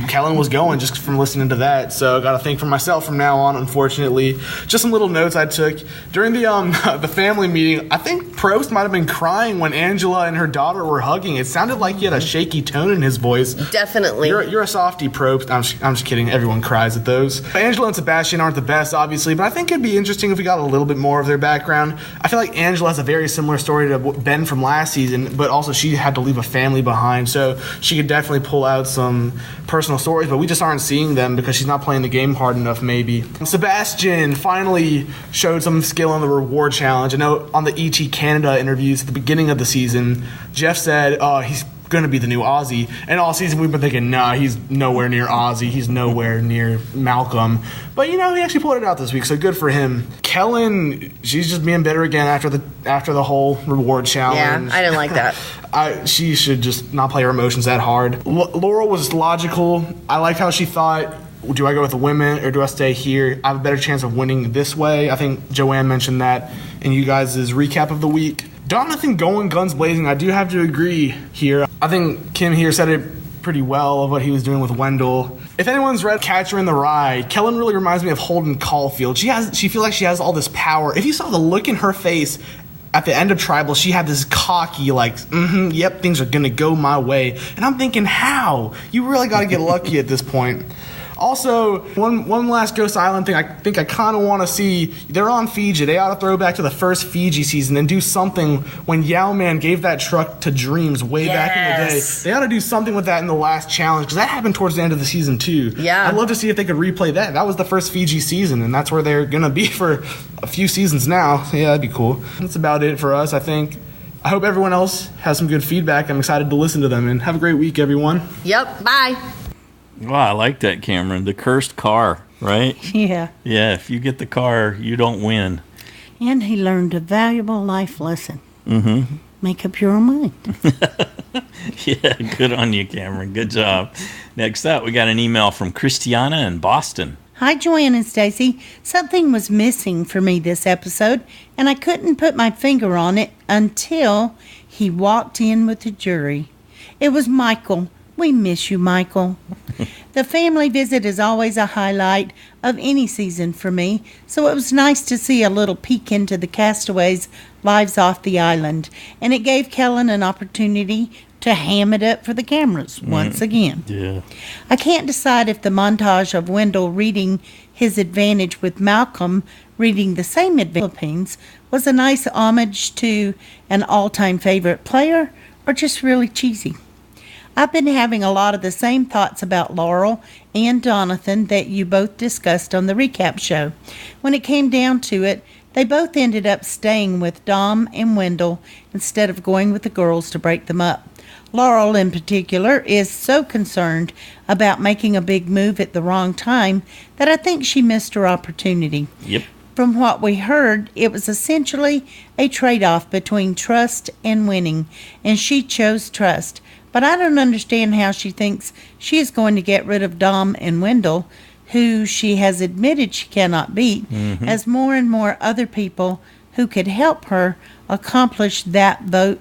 Kellen was going just from listening to that. So I got to think for myself from now on, unfortunately. Just some little notes I took. During the family meeting, I think Probst might have been crying when Angela and her daughter were hugging. It sounded like he had a shaky tone in his voice. Definitely. You're a softie, Probst. I'm just kidding. Everyone cries at those. Angela and Sebastian aren't the best, obviously, but I think it'd be interesting if we got a little bit more of their background. I feel like Angela has a very similar story to Ben from last season, but also she had to leave a family behind, so she could definitely pull out some personal stories, but we just aren't seeing them because she's not playing the game hard enough, maybe. Sebastian finally showed some skill on the reward challenge. I know on the ET Canada interviews at the beginning of the season, Jeff said, he's going to be the new Ozzy. And all season we've been thinking, nah, he's nowhere near Ozzy. He's nowhere near Malcolm. But, he actually pulled it out this week, so good for him. Kellen, she's just being better again after the whole reward challenge. Yeah, I didn't like that. She should just not play her emotions that hard. Laurel was logical. I liked how she thought, do I go with the women or do I stay here? I have a better chance of winning this way. I think Joanne mentioned that in you guys' recap of the week. Donathan going guns blazing, I do have to agree here. I think Kim here said it pretty well of what he was doing with Wendell. If anyone's read Catcher in the Rye, Kellen really reminds me of Holden Caulfield. She feels like she has all this power. If you saw the look in her face at the end of Tribal, she had this cocky, yep, things are gonna go my way. And I'm thinking, how? You really gotta get lucky at this point. Also, one last Ghost Island thing I think I kind of want to see. They're on Fiji. They ought to throw back to the first Fiji season and do something when Yao Man gave that truck to Dreams way back in the day. They ought to do something with that in the last challenge because that happened towards the end of the season too. Yeah. I'd love to see if they could replay that. That was the first Fiji season, and that's where they're going to be for a few seasons now. So yeah, that'd be cool. That's about it for us, I think. I hope everyone else has some good feedback. I'm excited to listen to them, and have a great week, everyone. Yep, bye. Well, I like that, Cameron. The cursed car, right? Yeah. Yeah, if you get the car, you don't win. And he learned a valuable life lesson. Mm-hmm. Make up your own mind. Yeah, good on you, Cameron. Good job. Next up, we got an email from Christiana in Boston. Hi, Joanne and Stacy. Something was missing for me this episode, and I couldn't put my finger on it until he walked in with the jury. It was Michael, We miss you, Michael. The family visit is always a highlight of any season for me, so it was nice to see a little peek into the castaways' lives off the island, and it gave Kellen an opportunity to ham it up for the cameras once again. Yeah. I can't decide if the montage of Wendell reading his advantage with Malcolm reading the same advantage in the Philippines was a nice homage to an all-time favorite player or just really cheesy. I've been having a lot of the same thoughts about Laurel and Jonathan that you both discussed on the recap show. When it came down to it, they both ended up staying with Dom and Wendell instead of going with the girls to break them up. Laurel, in particular, is so concerned about making a big move at the wrong time that I think she missed her opportunity. Yep. From what we heard, it was essentially a trade-off between trust and winning, and she chose trust. But I don't understand how she thinks she is going to get rid of Dom and Wendell, who she has admitted she cannot beat, as more and more other people who could help her accomplish that vote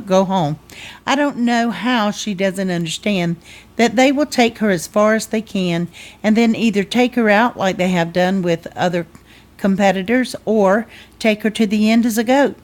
go home. I don't know how she doesn't understand that they will take her as far as they can and then either take her out like they have done with other competitors or take her to the end as a goat.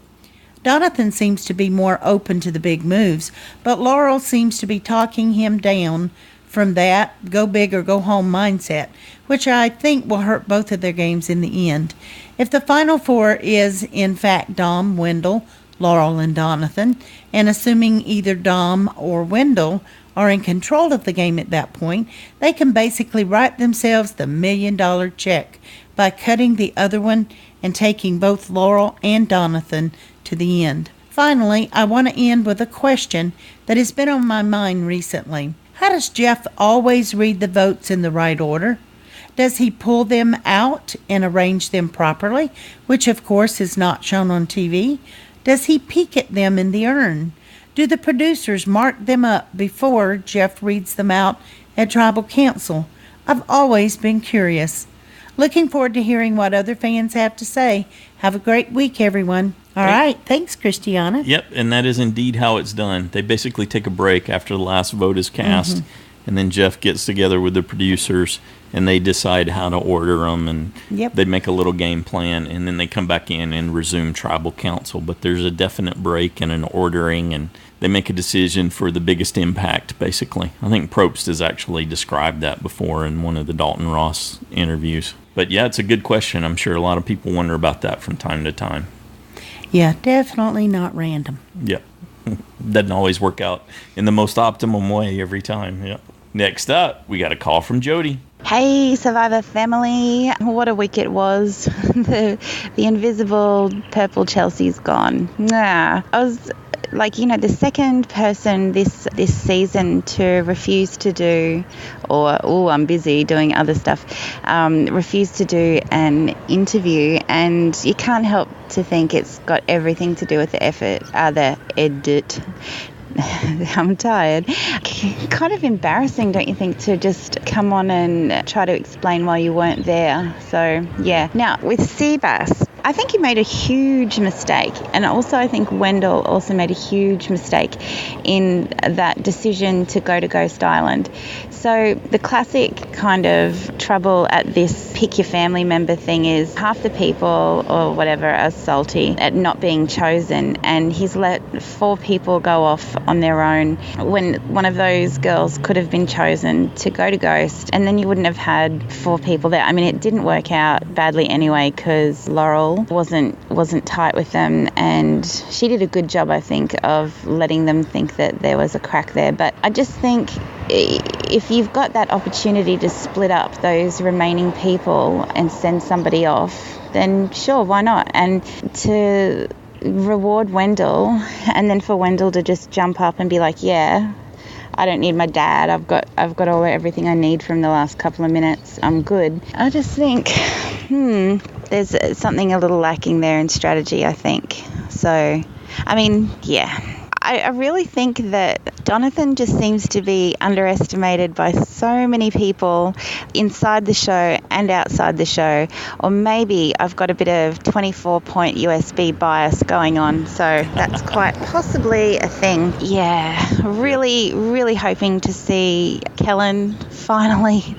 Jonathan seems to be more open to the big moves, but Laurel seems to be talking him down from that go big or go home mindset, which I think will hurt both of their games in the end. If the Final Four is, in fact, Dom, Wendell, Laurel, and Jonathan, and assuming either Dom or Wendell are in control of the game at that point, they can basically write themselves the $1 million check by cutting the other one and taking both Laurel and Jonathan to the end. Finally, I want to end with a question that has been on my mind recently. How does Jeff always read the votes in the right order? Does he pull them out and arrange them properly, which of course is not shown on TV? Does he peek at them in the urn? Do the producers mark them up before Jeff reads them out at Tribal Council? I've always been curious. Looking forward to hearing what other fans have to say. Have a great week, everyone. All right. Thanks, Christiana. Yep, and that is indeed how it's done. They basically take a break after the last vote is cast, and then Jeff gets together with the producers, and they decide how to order them, and they make a little game plan, and then they come back in and resume Tribal Council. But there's a definite break and an ordering, and they make a decision for the biggest impact, basically. I think Probst has actually described that before in one of the Dalton Ross interviews. But yeah, it's a good question. I'm sure a lot of people wonder about that from time to time. Yeah, definitely not random. Yep. Doesn't always work out in the most optimum way every time. Yep. Next up, we got a call from Jody. Hey, Survivor family. What a week it was. The invisible purple Chelsea's gone. I was the second person this season to refuse to do, I'm busy doing other stuff, refuse to do an interview, and you can't help to think it's got everything to do with the edit. I'm tired. Kind of embarrassing, don't you think, to just come on and try to explain why you weren't there. So, yeah. Now, with Seabass, I think he made a huge mistake. And also I think Wendell also made a huge mistake in that decision to go to Ghost Island. So the classic kind of trouble at this pick your family member thing is half the people or whatever are salty at not being chosen, and he's let 4 people go off on their own when one of those girls could have been chosen to go to Ghost, and then you wouldn't have had 4 people there. I mean, it didn't work out badly anyway because Laurel wasn't tight with them, and she did a good job, I think, of letting them think that there was a crack there. But I just think if you've got that opportunity to split up those remaining people and send somebody off, then sure, why not? And to reward Wendell, and then for Wendell to just jump up and be like, yeah, I don't need my dad, I've got everything I need from the last couple of minutes, I'm good. I just think there's something a little lacking there in strategy, I think. So I mean, yeah, I really think that Jonathan just seems to be underestimated by so many people inside the show and outside the show. Or maybe I've got a bit of 24-point USB bias going on, so that's quite possibly a thing. Yeah, really, really hoping to see Kellen finally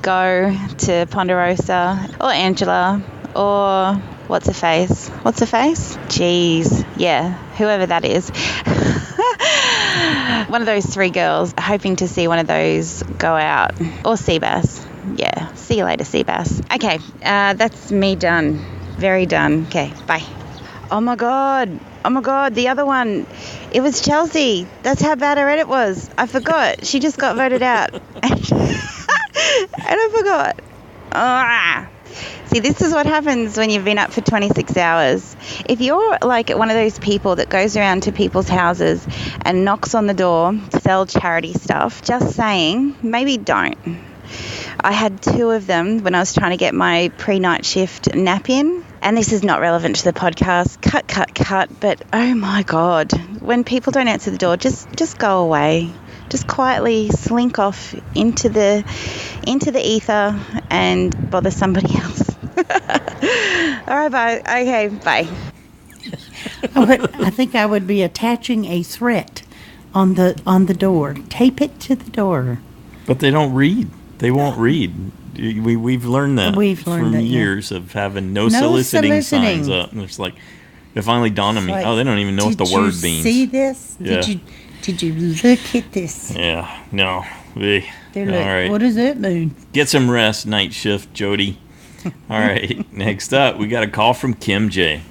go to Ponderosa or Angela or what's her face? Jeez, yeah, whoever that is. One of those three girls, hoping to see one of those go out. Or Seabass. Yeah, see you later, Seabass. Okay, that's me done. Very done. Okay, bye. Oh my god, the other one. It was Chelsea. That's how bad her edit was. I forgot. She just got voted out. And I forgot. See, this is what happens when you've been up for 26 hours. If you're like one of those people that goes around to people's houses and knocks on the door to sell charity stuff, just saying, maybe don't. I had 2 of them when I was trying to get my pre-night shift nap in. And this is not relevant to the podcast. Cut. But oh my God, when people don't answer the door, just go away. Just quietly slink off into the ether and bother somebody else. All right, bye. Okay, bye. I think I would be attaching a threat on the door. Tape it to the door. But they don't read. They won't read. We've learned that from years of having no soliciting signs up. And it's like, it finally dawned on me, they don't even know what the word means. Did you see this? Yeah. Did you look at this? Yeah, no. They're all like, right. What does that mean? Get some rest, night shift, Jody. All right, next up, we got a call from KimJ.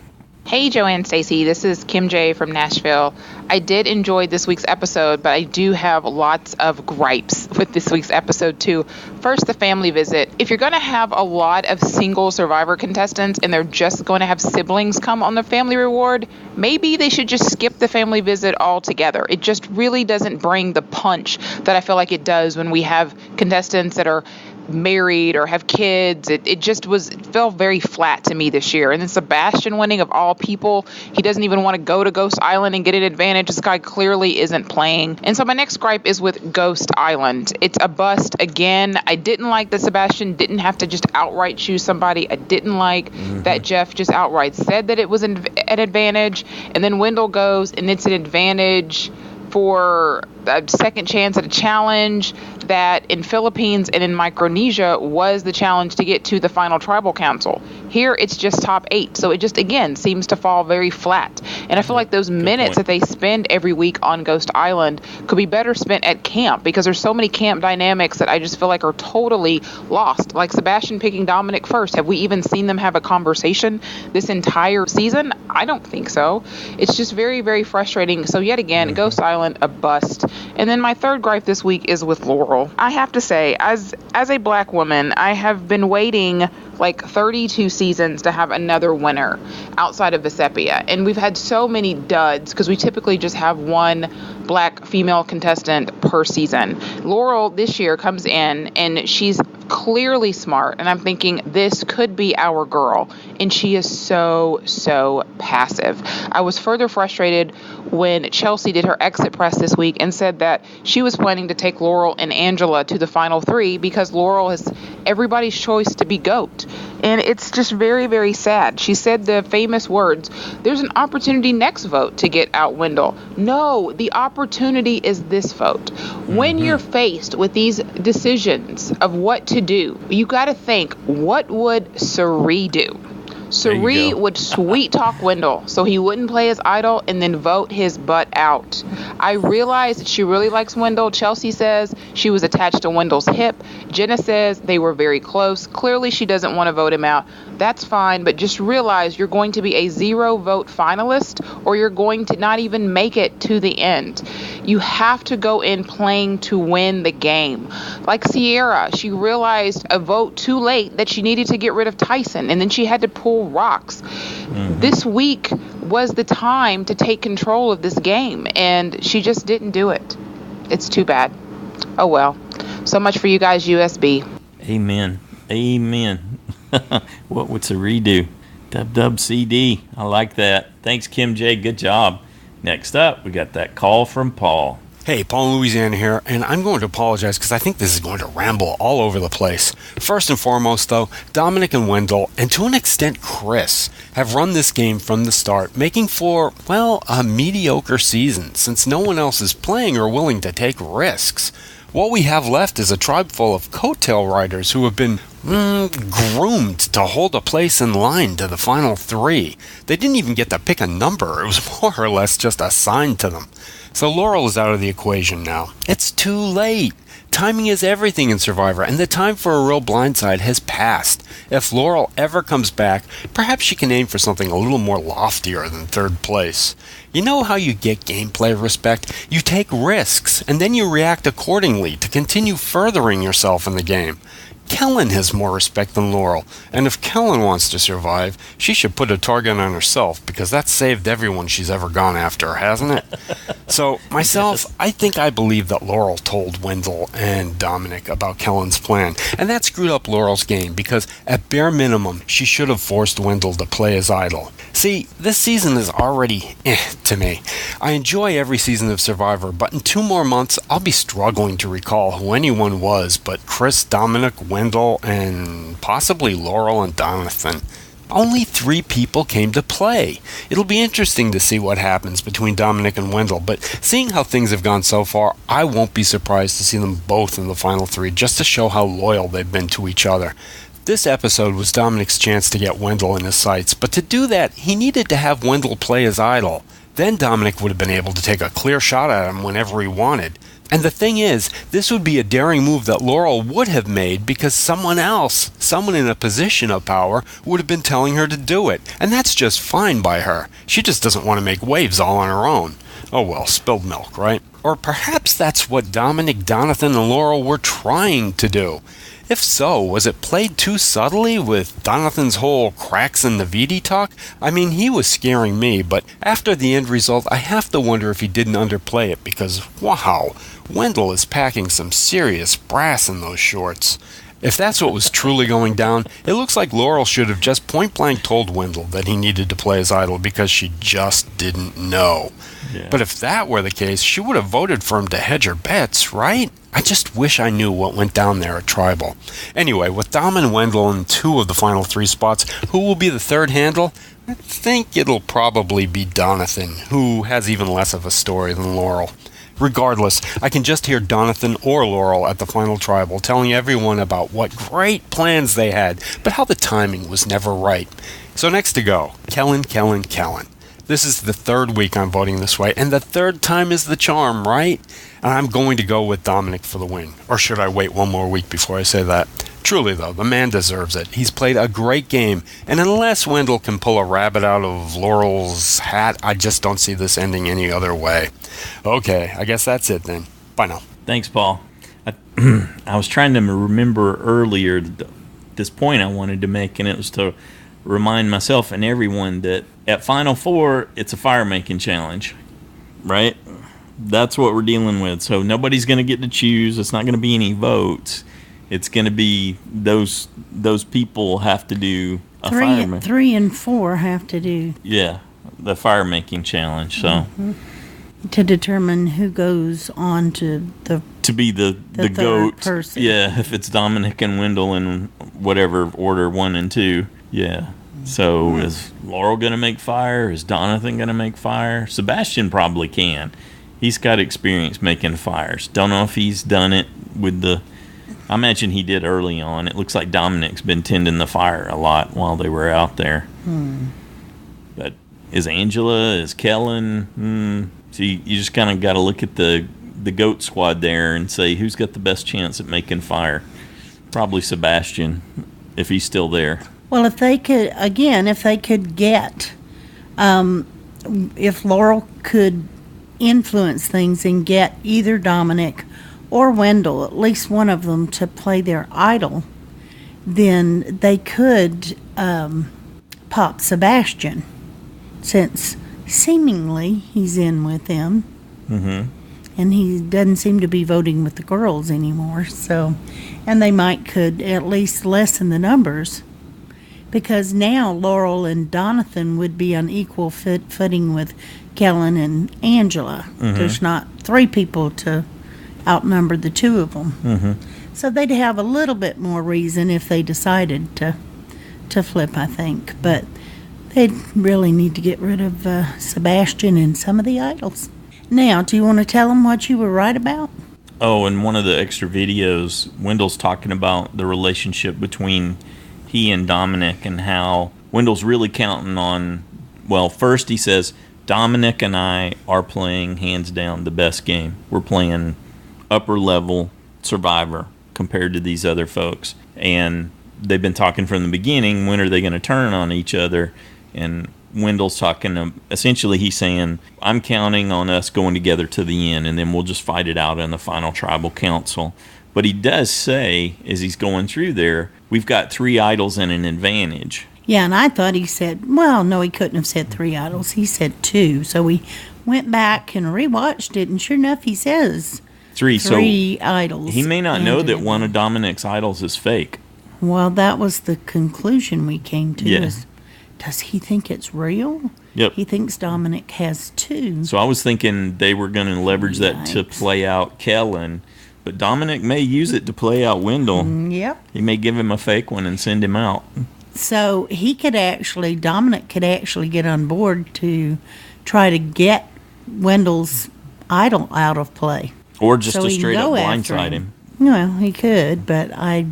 Hey, Joanne, Stacy. This is KimJ from Nashville. I did enjoy this week's episode, but I do have lots of gripes with this week's episode, too. First, the family visit. If you're going to have a lot of single Survivor contestants and they're just going to have siblings come on the family reward, maybe they should just skip the family visit altogether. It just really doesn't bring the punch that I feel like it does when we have contestants that are married or have kids. It felt very flat to me this year. And then Sebastian winning, of all people, he doesn't even want to go to Ghost Island and get an advantage. This guy clearly isn't playing. And so my next gripe is with Ghost Island. It's a bust again. I didn't like that Sebastian didn't have to just outright choose somebody. I didn't like that Jeff just outright said that it was an advantage, and then Wendell goes and it's an advantage for a second chance at a challenge that in Philippines and in Micronesia was the challenge to get to the final tribal council. Here it's just top 8. So it just, again, seems to fall very flat. And I feel like those minutes that they spend every week on Ghost Island could be better spent at camp, because there's so many camp dynamics that I just feel like are totally lost. Like Sebastian picking Dominic first. Have we even seen them have a conversation this entire season? I don't think so. It's just very, very frustrating. So yet again, Ghost Island, a bust. And then my third gripe this week is with Laurel. I have to say, as a black woman, I have been waiting like 32 seasons to have another winner outside of Vesepia. And we've had so many duds because we typically just have one black female contestant per season. Laurel this year comes in and she's clearly smart, and I'm thinking this could be our girl, and she is so passive. I was further frustrated when Chelsea did her exit press this week and said that she was planning to take Laurel and Angela to the final 3 because Laurel is everybody's choice to be GOAT. And it's just very, very sad. She said the famous words, there's an opportunity next vote to get out Wendell. No, the opportunity is this vote. When you're faced with these decisions of what to do, you got to think, what would Suri do? Suri would sweet talk Wendell so he wouldn't play his idol and then vote his butt out. I realized she really likes Wendell. Chelsea says she was attached to Wendell's hip. Jenna says they were very close. Clearly she doesn't want to vote him out. That's fine, but just realize you're going to be a 0 vote finalist, or you're going to not even make it to the end. You have to go in playing to win the game. Like Sierra, she realized a vote too late that she needed to get rid of Tyson, and then she had to pull rocks. This week was the time to take control of this game, and she just didn't do it. It's too bad. Oh well. So much for you guys, USB. Amen. What would Suri do? Dub CD. I like that. Thanks, KimJ. Good job. Next up, we got that call from Paul. Hey, Paul in Louisiana here, and I'm going to apologize because I think this is going to ramble all over the place. First and foremost, though, Dominic and Wendell, and to an extent Chris, have run this game from the start, making for, well, a mediocre season, since no one else is playing or willing to take risks. What we have left is a tribe full of coattail riders who have been groomed to hold a place in line to the final 3. They didn't even get to pick a number. It was more or less just assigned to them. So Laurel is out of the equation now. It's too late. Timing is everything in Survivor, and the time for a real blindside has passed. If Laurel ever comes back, perhaps she can aim for something a little more loftier than 3rd place. You know how you get gameplay respect? You take risks, and then you react accordingly to continue furthering yourself in the game. Kellen has more respect than Laurel, and if Kellen wants to survive, she should put a target on herself, because that's saved everyone she's ever gone after, hasn't it? So, myself, I think I believe that Laurel told Wendell and Dominic about Kellen's plan, and that screwed up Laurel's game, because at bare minimum, she should have forced Wendell to play as idol. See, this season is already to me. I enjoy every season of Survivor, but in 2 more months, I'll be struggling to recall who anyone was but Chris, Dominic, Wendell, and possibly Laurel and Donathan. Only 3 people came to play. It'll be interesting to see what happens between Dominic and Wendell, but seeing how things have gone so far, I won't be surprised to see them both in the final 3, just to show how loyal they've been to each other. This episode was Dominic's chance to get Wendell in his sights, but to do that, he needed to have Wendell play as idol. Then Dominic would have been able to take a clear shot at him whenever he wanted. And the thing is, this would be a daring move that Laurel would have made because someone else, someone in a position of power, would have been telling her to do it. And that's just fine by her. She just doesn't want to make waves all on her own. Oh well, spilled milk, right? Or perhaps that's what Dominic, Donathan, and Laurel were trying to do. If so, was it played too subtly with Donathan's whole cracks in the VD talk? I mean, he was scaring me, but after the end result, I have to wonder if he didn't underplay it because, wow, Wendell is packing some serious brass in those shorts. If that's what was truly going down, it looks like Laurel should have just point-blank told Wendell that he needed to play as idol because she just didn't know. Yeah. But if that were the case, she would have voted for him to hedge her bets, right? I just wish I knew what went down there at Tribal. Anyway, with Dom and Wendell in 2 of the final 3 spots, who will be the 3rd handle? I think it'll probably be Donathan, who has even less of a story than Laurel. Regardless, I can just hear Donathan or Laurel at the final Tribal telling everyone about what great plans they had, but how the timing was never right. So next to go, Kellen. This is the 3rd week I'm voting this way, and the 3rd time is the charm, right? And I'm going to go with Dominic for the win. Or should I wait 1 more week before I say that? Truly, though, the man deserves it. He's played a great game, and unless Wendell can pull a rabbit out of Laurel's hat, I just don't see this ending any other way. Okay, I guess that's it then. Bye now. Thanks, Paul. I was trying to remember earlier this point I wanted to make, and it was to remind myself and everyone that at Final 4, it's a fire-making challenge, right? That's what we're dealing with. So nobody's going to get to choose. It's not going to be any votes. It's going to be those people have to do a fire. 3 and 4 have to do. Yeah, the fire-making challenge. So to determine who goes on to be the goat person. Yeah, if it's Dominic and Wendell in whatever order 1 and 2. Yeah. So is Laurel going to make fire? Is Donathan going to make fire? Sebastian probably can. He's got experience making fires. Don't know if he's done it with I imagine he did early on. It looks like Dominic's been tending the fire a lot while they were out there. But is Angela? Is Kellen? So you just kind of got to look at the goat squad there and say who's got the best chance at making fire. Probably Sebastian, if he's still there. Well, if they could get, if Laurel could influence things and get either Dominic or Wendell, at least one of them, to play their idol, then they could pop Sebastian, since seemingly he's in with them. And he doesn't seem to be voting with the girls anymore. So, and they could at least lessen the numbers. because now Laurel and Donathan would be on equal footing with Kellen and Angela. There's not 3 people to outnumber the 2 of them. So they'd have a little bit more reason if they decided to flip, I think. But they'd really need to get rid of Sebastian and some of the idols. Now, do you want to tell them what you were right about? Oh, in one of the extra videos, Wendell's talking about the relationship between he and Dominic and how Wendell's really counting on, well, first he says, Dominic and I are playing hands down the best game. We're playing upper level Survivor compared to these other folks. And they've been talking from the beginning, when are they going to turn on each other? And Wendell's talking, essentially he's saying, I'm counting on us going together to the end, and then we'll just fight it out in the final tribal council. But he does say, as he's going through there, we've got 3 idols and an advantage. Yeah, and I thought he said, well, no, he couldn't have said 3 idols. He said 2. So we went back and rewatched it, and sure enough, he says 3 idols. He may not know that one of Dominic's idols is fake. Well, that was the conclusion we came to. Yeah. Does he think it's real? Yep. He thinks Dominic has 2. So I was thinking they were going to leverage that to play out Kellen, but Dominic may use it to play out Wendell. Yep. He may give him a fake one and send him out. So Dominic could actually get on board to try to get Wendell's idol out of play. Or just to straight up blindside him. Well, he could, but I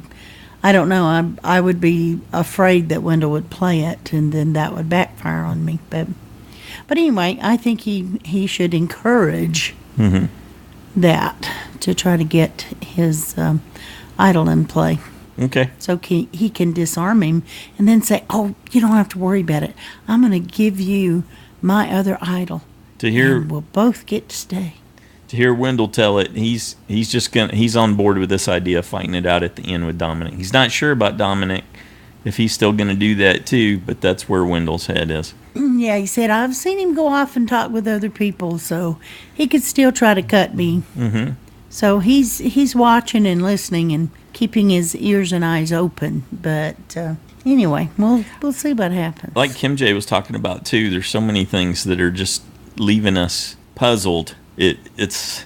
don't know. I would be afraid that Wendell would play it, and then that would backfire on me. But anyway, I think he should encourage that to try to get his idol in play. Okay. So he can disarm him and then say, oh, you don't have to worry about it. I'm going to give you my other idol. And we'll both get to stay. To hear Wendell tell it, he's on board with this idea of fighting it out at the end with Dominic. He's not sure about Dominic, if he's still going to do that too, but that's where Wendell's head is. Yeah, he said, I've seen him go off and talk with other people, so he could still try to cut me. So he's watching and listening and keeping his ears and eyes open. But anyway, we'll see what happens. Like KimJ was talking about too, there's so many things that are just leaving us puzzled. It's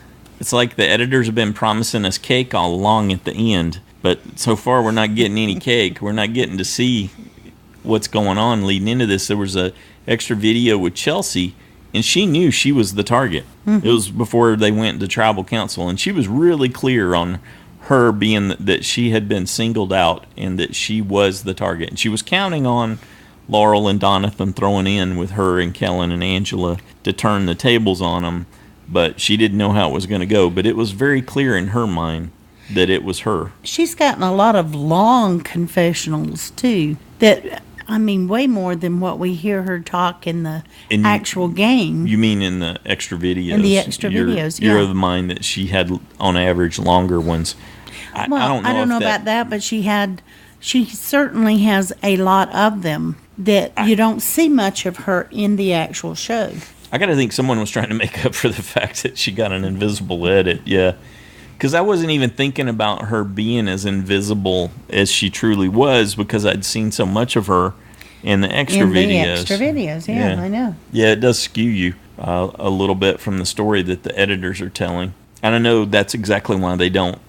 like the editors have been promising us cake all along at the end, but so far we're not getting any cake. We're not getting to see what's going on leading into this. There was a extra video with Chelsea, and she knew she was the target. It was before they went to tribal council, and she was really clear on her being that she had been singled out and that she was the target. And she was counting on Laurel and Donathan throwing in with her and Kellen and Angela to turn the tables on them, but she didn't know how it was going to go. But it was very clear in her mind that it was her. She's gotten a lot of long confessionals, too, that, I mean, way more than what we hear her talk in the actual game. You mean in the extra videos? In the extra videos, yeah. You're of the mind that she had, on average, longer ones. I don't know about that, but she certainly has a lot of them that you don't see much of her in the actual show. I got to think someone was trying to make up for the fact that she got an invisible edit, yeah. Because I wasn't even thinking about her being as invisible as she truly was, because I'd seen so much of her in the extra videos. Yeah, I know. Yeah, it does skew you a little bit from the story that the editors are telling. And I know that's exactly why they don't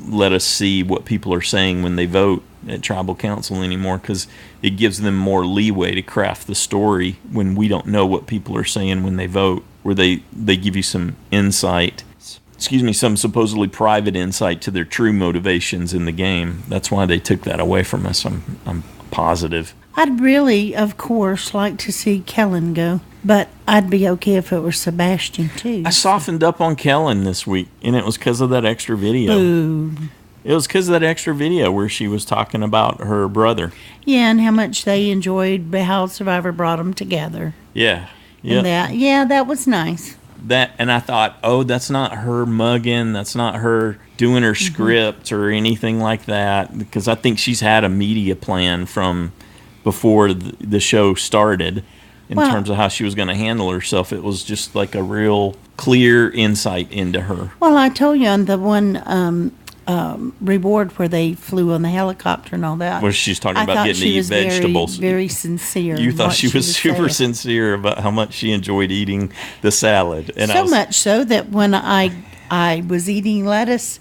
let us see what people are saying when they vote at tribal council anymore, because it gives them more leeway to craft the story when we don't know what people are saying when they vote, where they give you some insight, some supposedly private insight to their true motivations in the game. That's why they took that away from us, I'm positive. I'd really, of course, like to see Kellen go, but I'd be okay if it were Sebastian, too. I softened up on Kellen this week, and it was because of that extra video. Ooh. It was because of that extra video where she was talking about her brother. Yeah, and how much they enjoyed how Survivor brought them together. Yeah. And that was nice. And I thought, oh, that's not her mugging, that's not her doing her script or anything like that, because I think she's had a media plan from before the show started in terms of how she was going to handle herself. It was just like a real clear insight into her. Well, I told you on the one reward where they flew on the helicopter and all that. Well, she's talking I about thought getting she to eat was vegetables. Very, very sincere. You in thought what she was super saying. sincere about how much she enjoyed eating the salad. And So much so that when I was eating lettuce,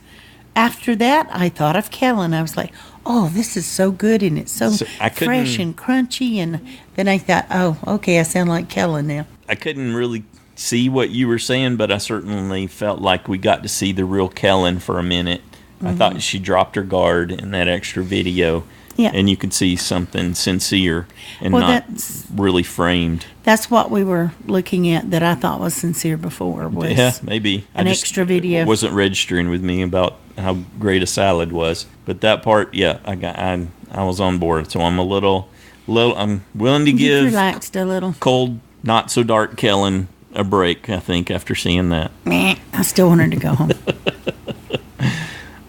after that, I thought of Kellen. I was like, oh, this is so good, and it's so fresh and crunchy. And then I thought, oh, okay, I sound like Kellen now. I couldn't really see what you were saying, but I certainly felt like we got to see the real Kellen for a minute. I thought she dropped her guard in that extra video. Yeah. And you could see something sincere and Well, not that's- really framed. That's what we were looking at that I thought was sincere before. Was Yeah, maybe. an extra video. Wasn't registering with me about how great a salad was. But that part, yeah, I was on board. So I'm I'm willing to You've give relaxed a little. cold, not so dark Kellen a break, I think, after seeing that. Meh, I still wanted to go home.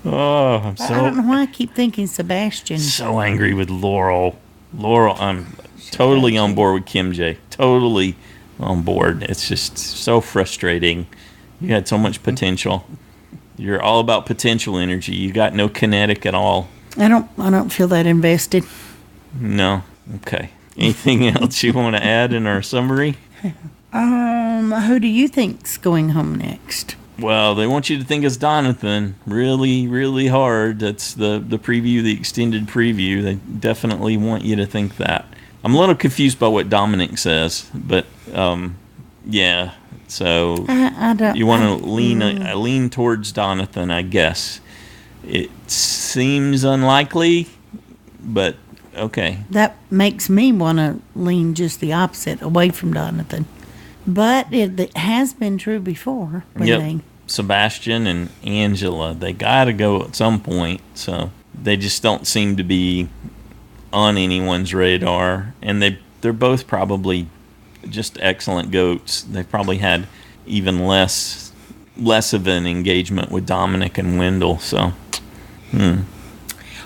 Oh, I'm I don't know why I keep thinking Sebastian. so angry with Laurel. I'm totally on board with KimJ. Totally on board. It's just so frustrating. You had so much potential. You're all about potential energy. You got no kinetic at all. I don't feel that invested. No. Okay. Anything else you want to add in our summary? Who do you think's going home next? Well, they want you to think it's Donathan really, really hard. That's the preview, the extended preview. They definitely want you to think that. I'm a little confused by what Dominic says, but yeah. So I don't. you want to lean towards Donathan, I guess. It seems unlikely, but okay. That makes me want to lean just the opposite, away from Donathan. But it has been true before. Yep. Sebastian and Angela, they got to go at some point. So they just don't seem to be on anyone's radar. And they're both probably just excellent goats. They've probably had even less of an engagement with Dominic and Wendell. So,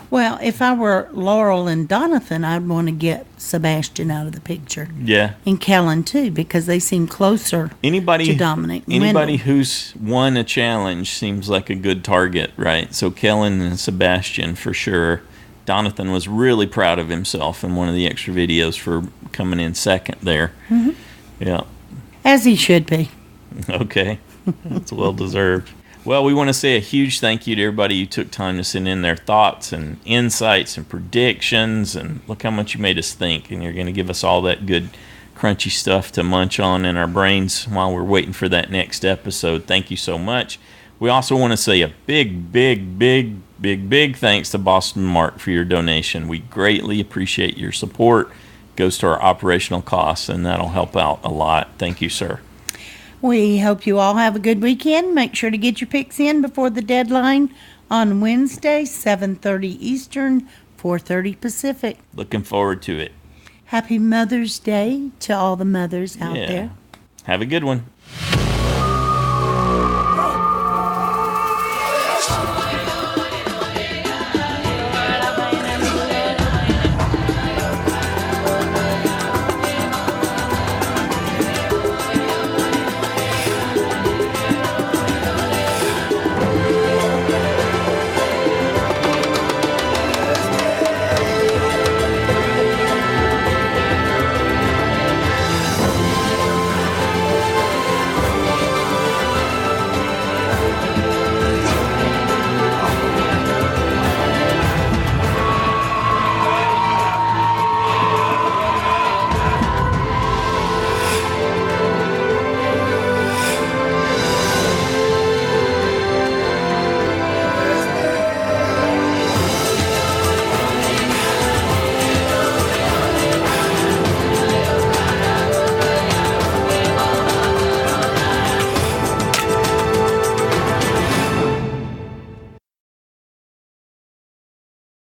Well, if I were Laurel and Donathan, I'd want to get Sebastian out of the picture. yeah. And Kellen, too, because they seem closer to Dominic. and Anybody Wendell. who's won a challenge seems like a good target, right? So Kellen and Sebastian for sure. Donathan was really proud of himself in one of the extra videos for coming in second there. Mhm. Yeah. As he should be. Okay. That's well deserved. Well, we want to say a huge thank you to everybody who took time to send in their thoughts and insights and predictions. And look how much you made us think. And you're going to give us all that good, crunchy stuff to munch on in our brains while we're waiting for that next episode. Thank you so much. We also want to say a big thanks to Boston Mark for your donation. We greatly appreciate your support. It goes to our operational costs, and that'll help out a lot. Thank you, sir. We hope you all have a good weekend. Make sure to get your picks in before the deadline on Wednesday, 7:30 Eastern, 4:30 Pacific. Looking forward to it. Happy Mother's Day to all the mothers out there. Have a good one.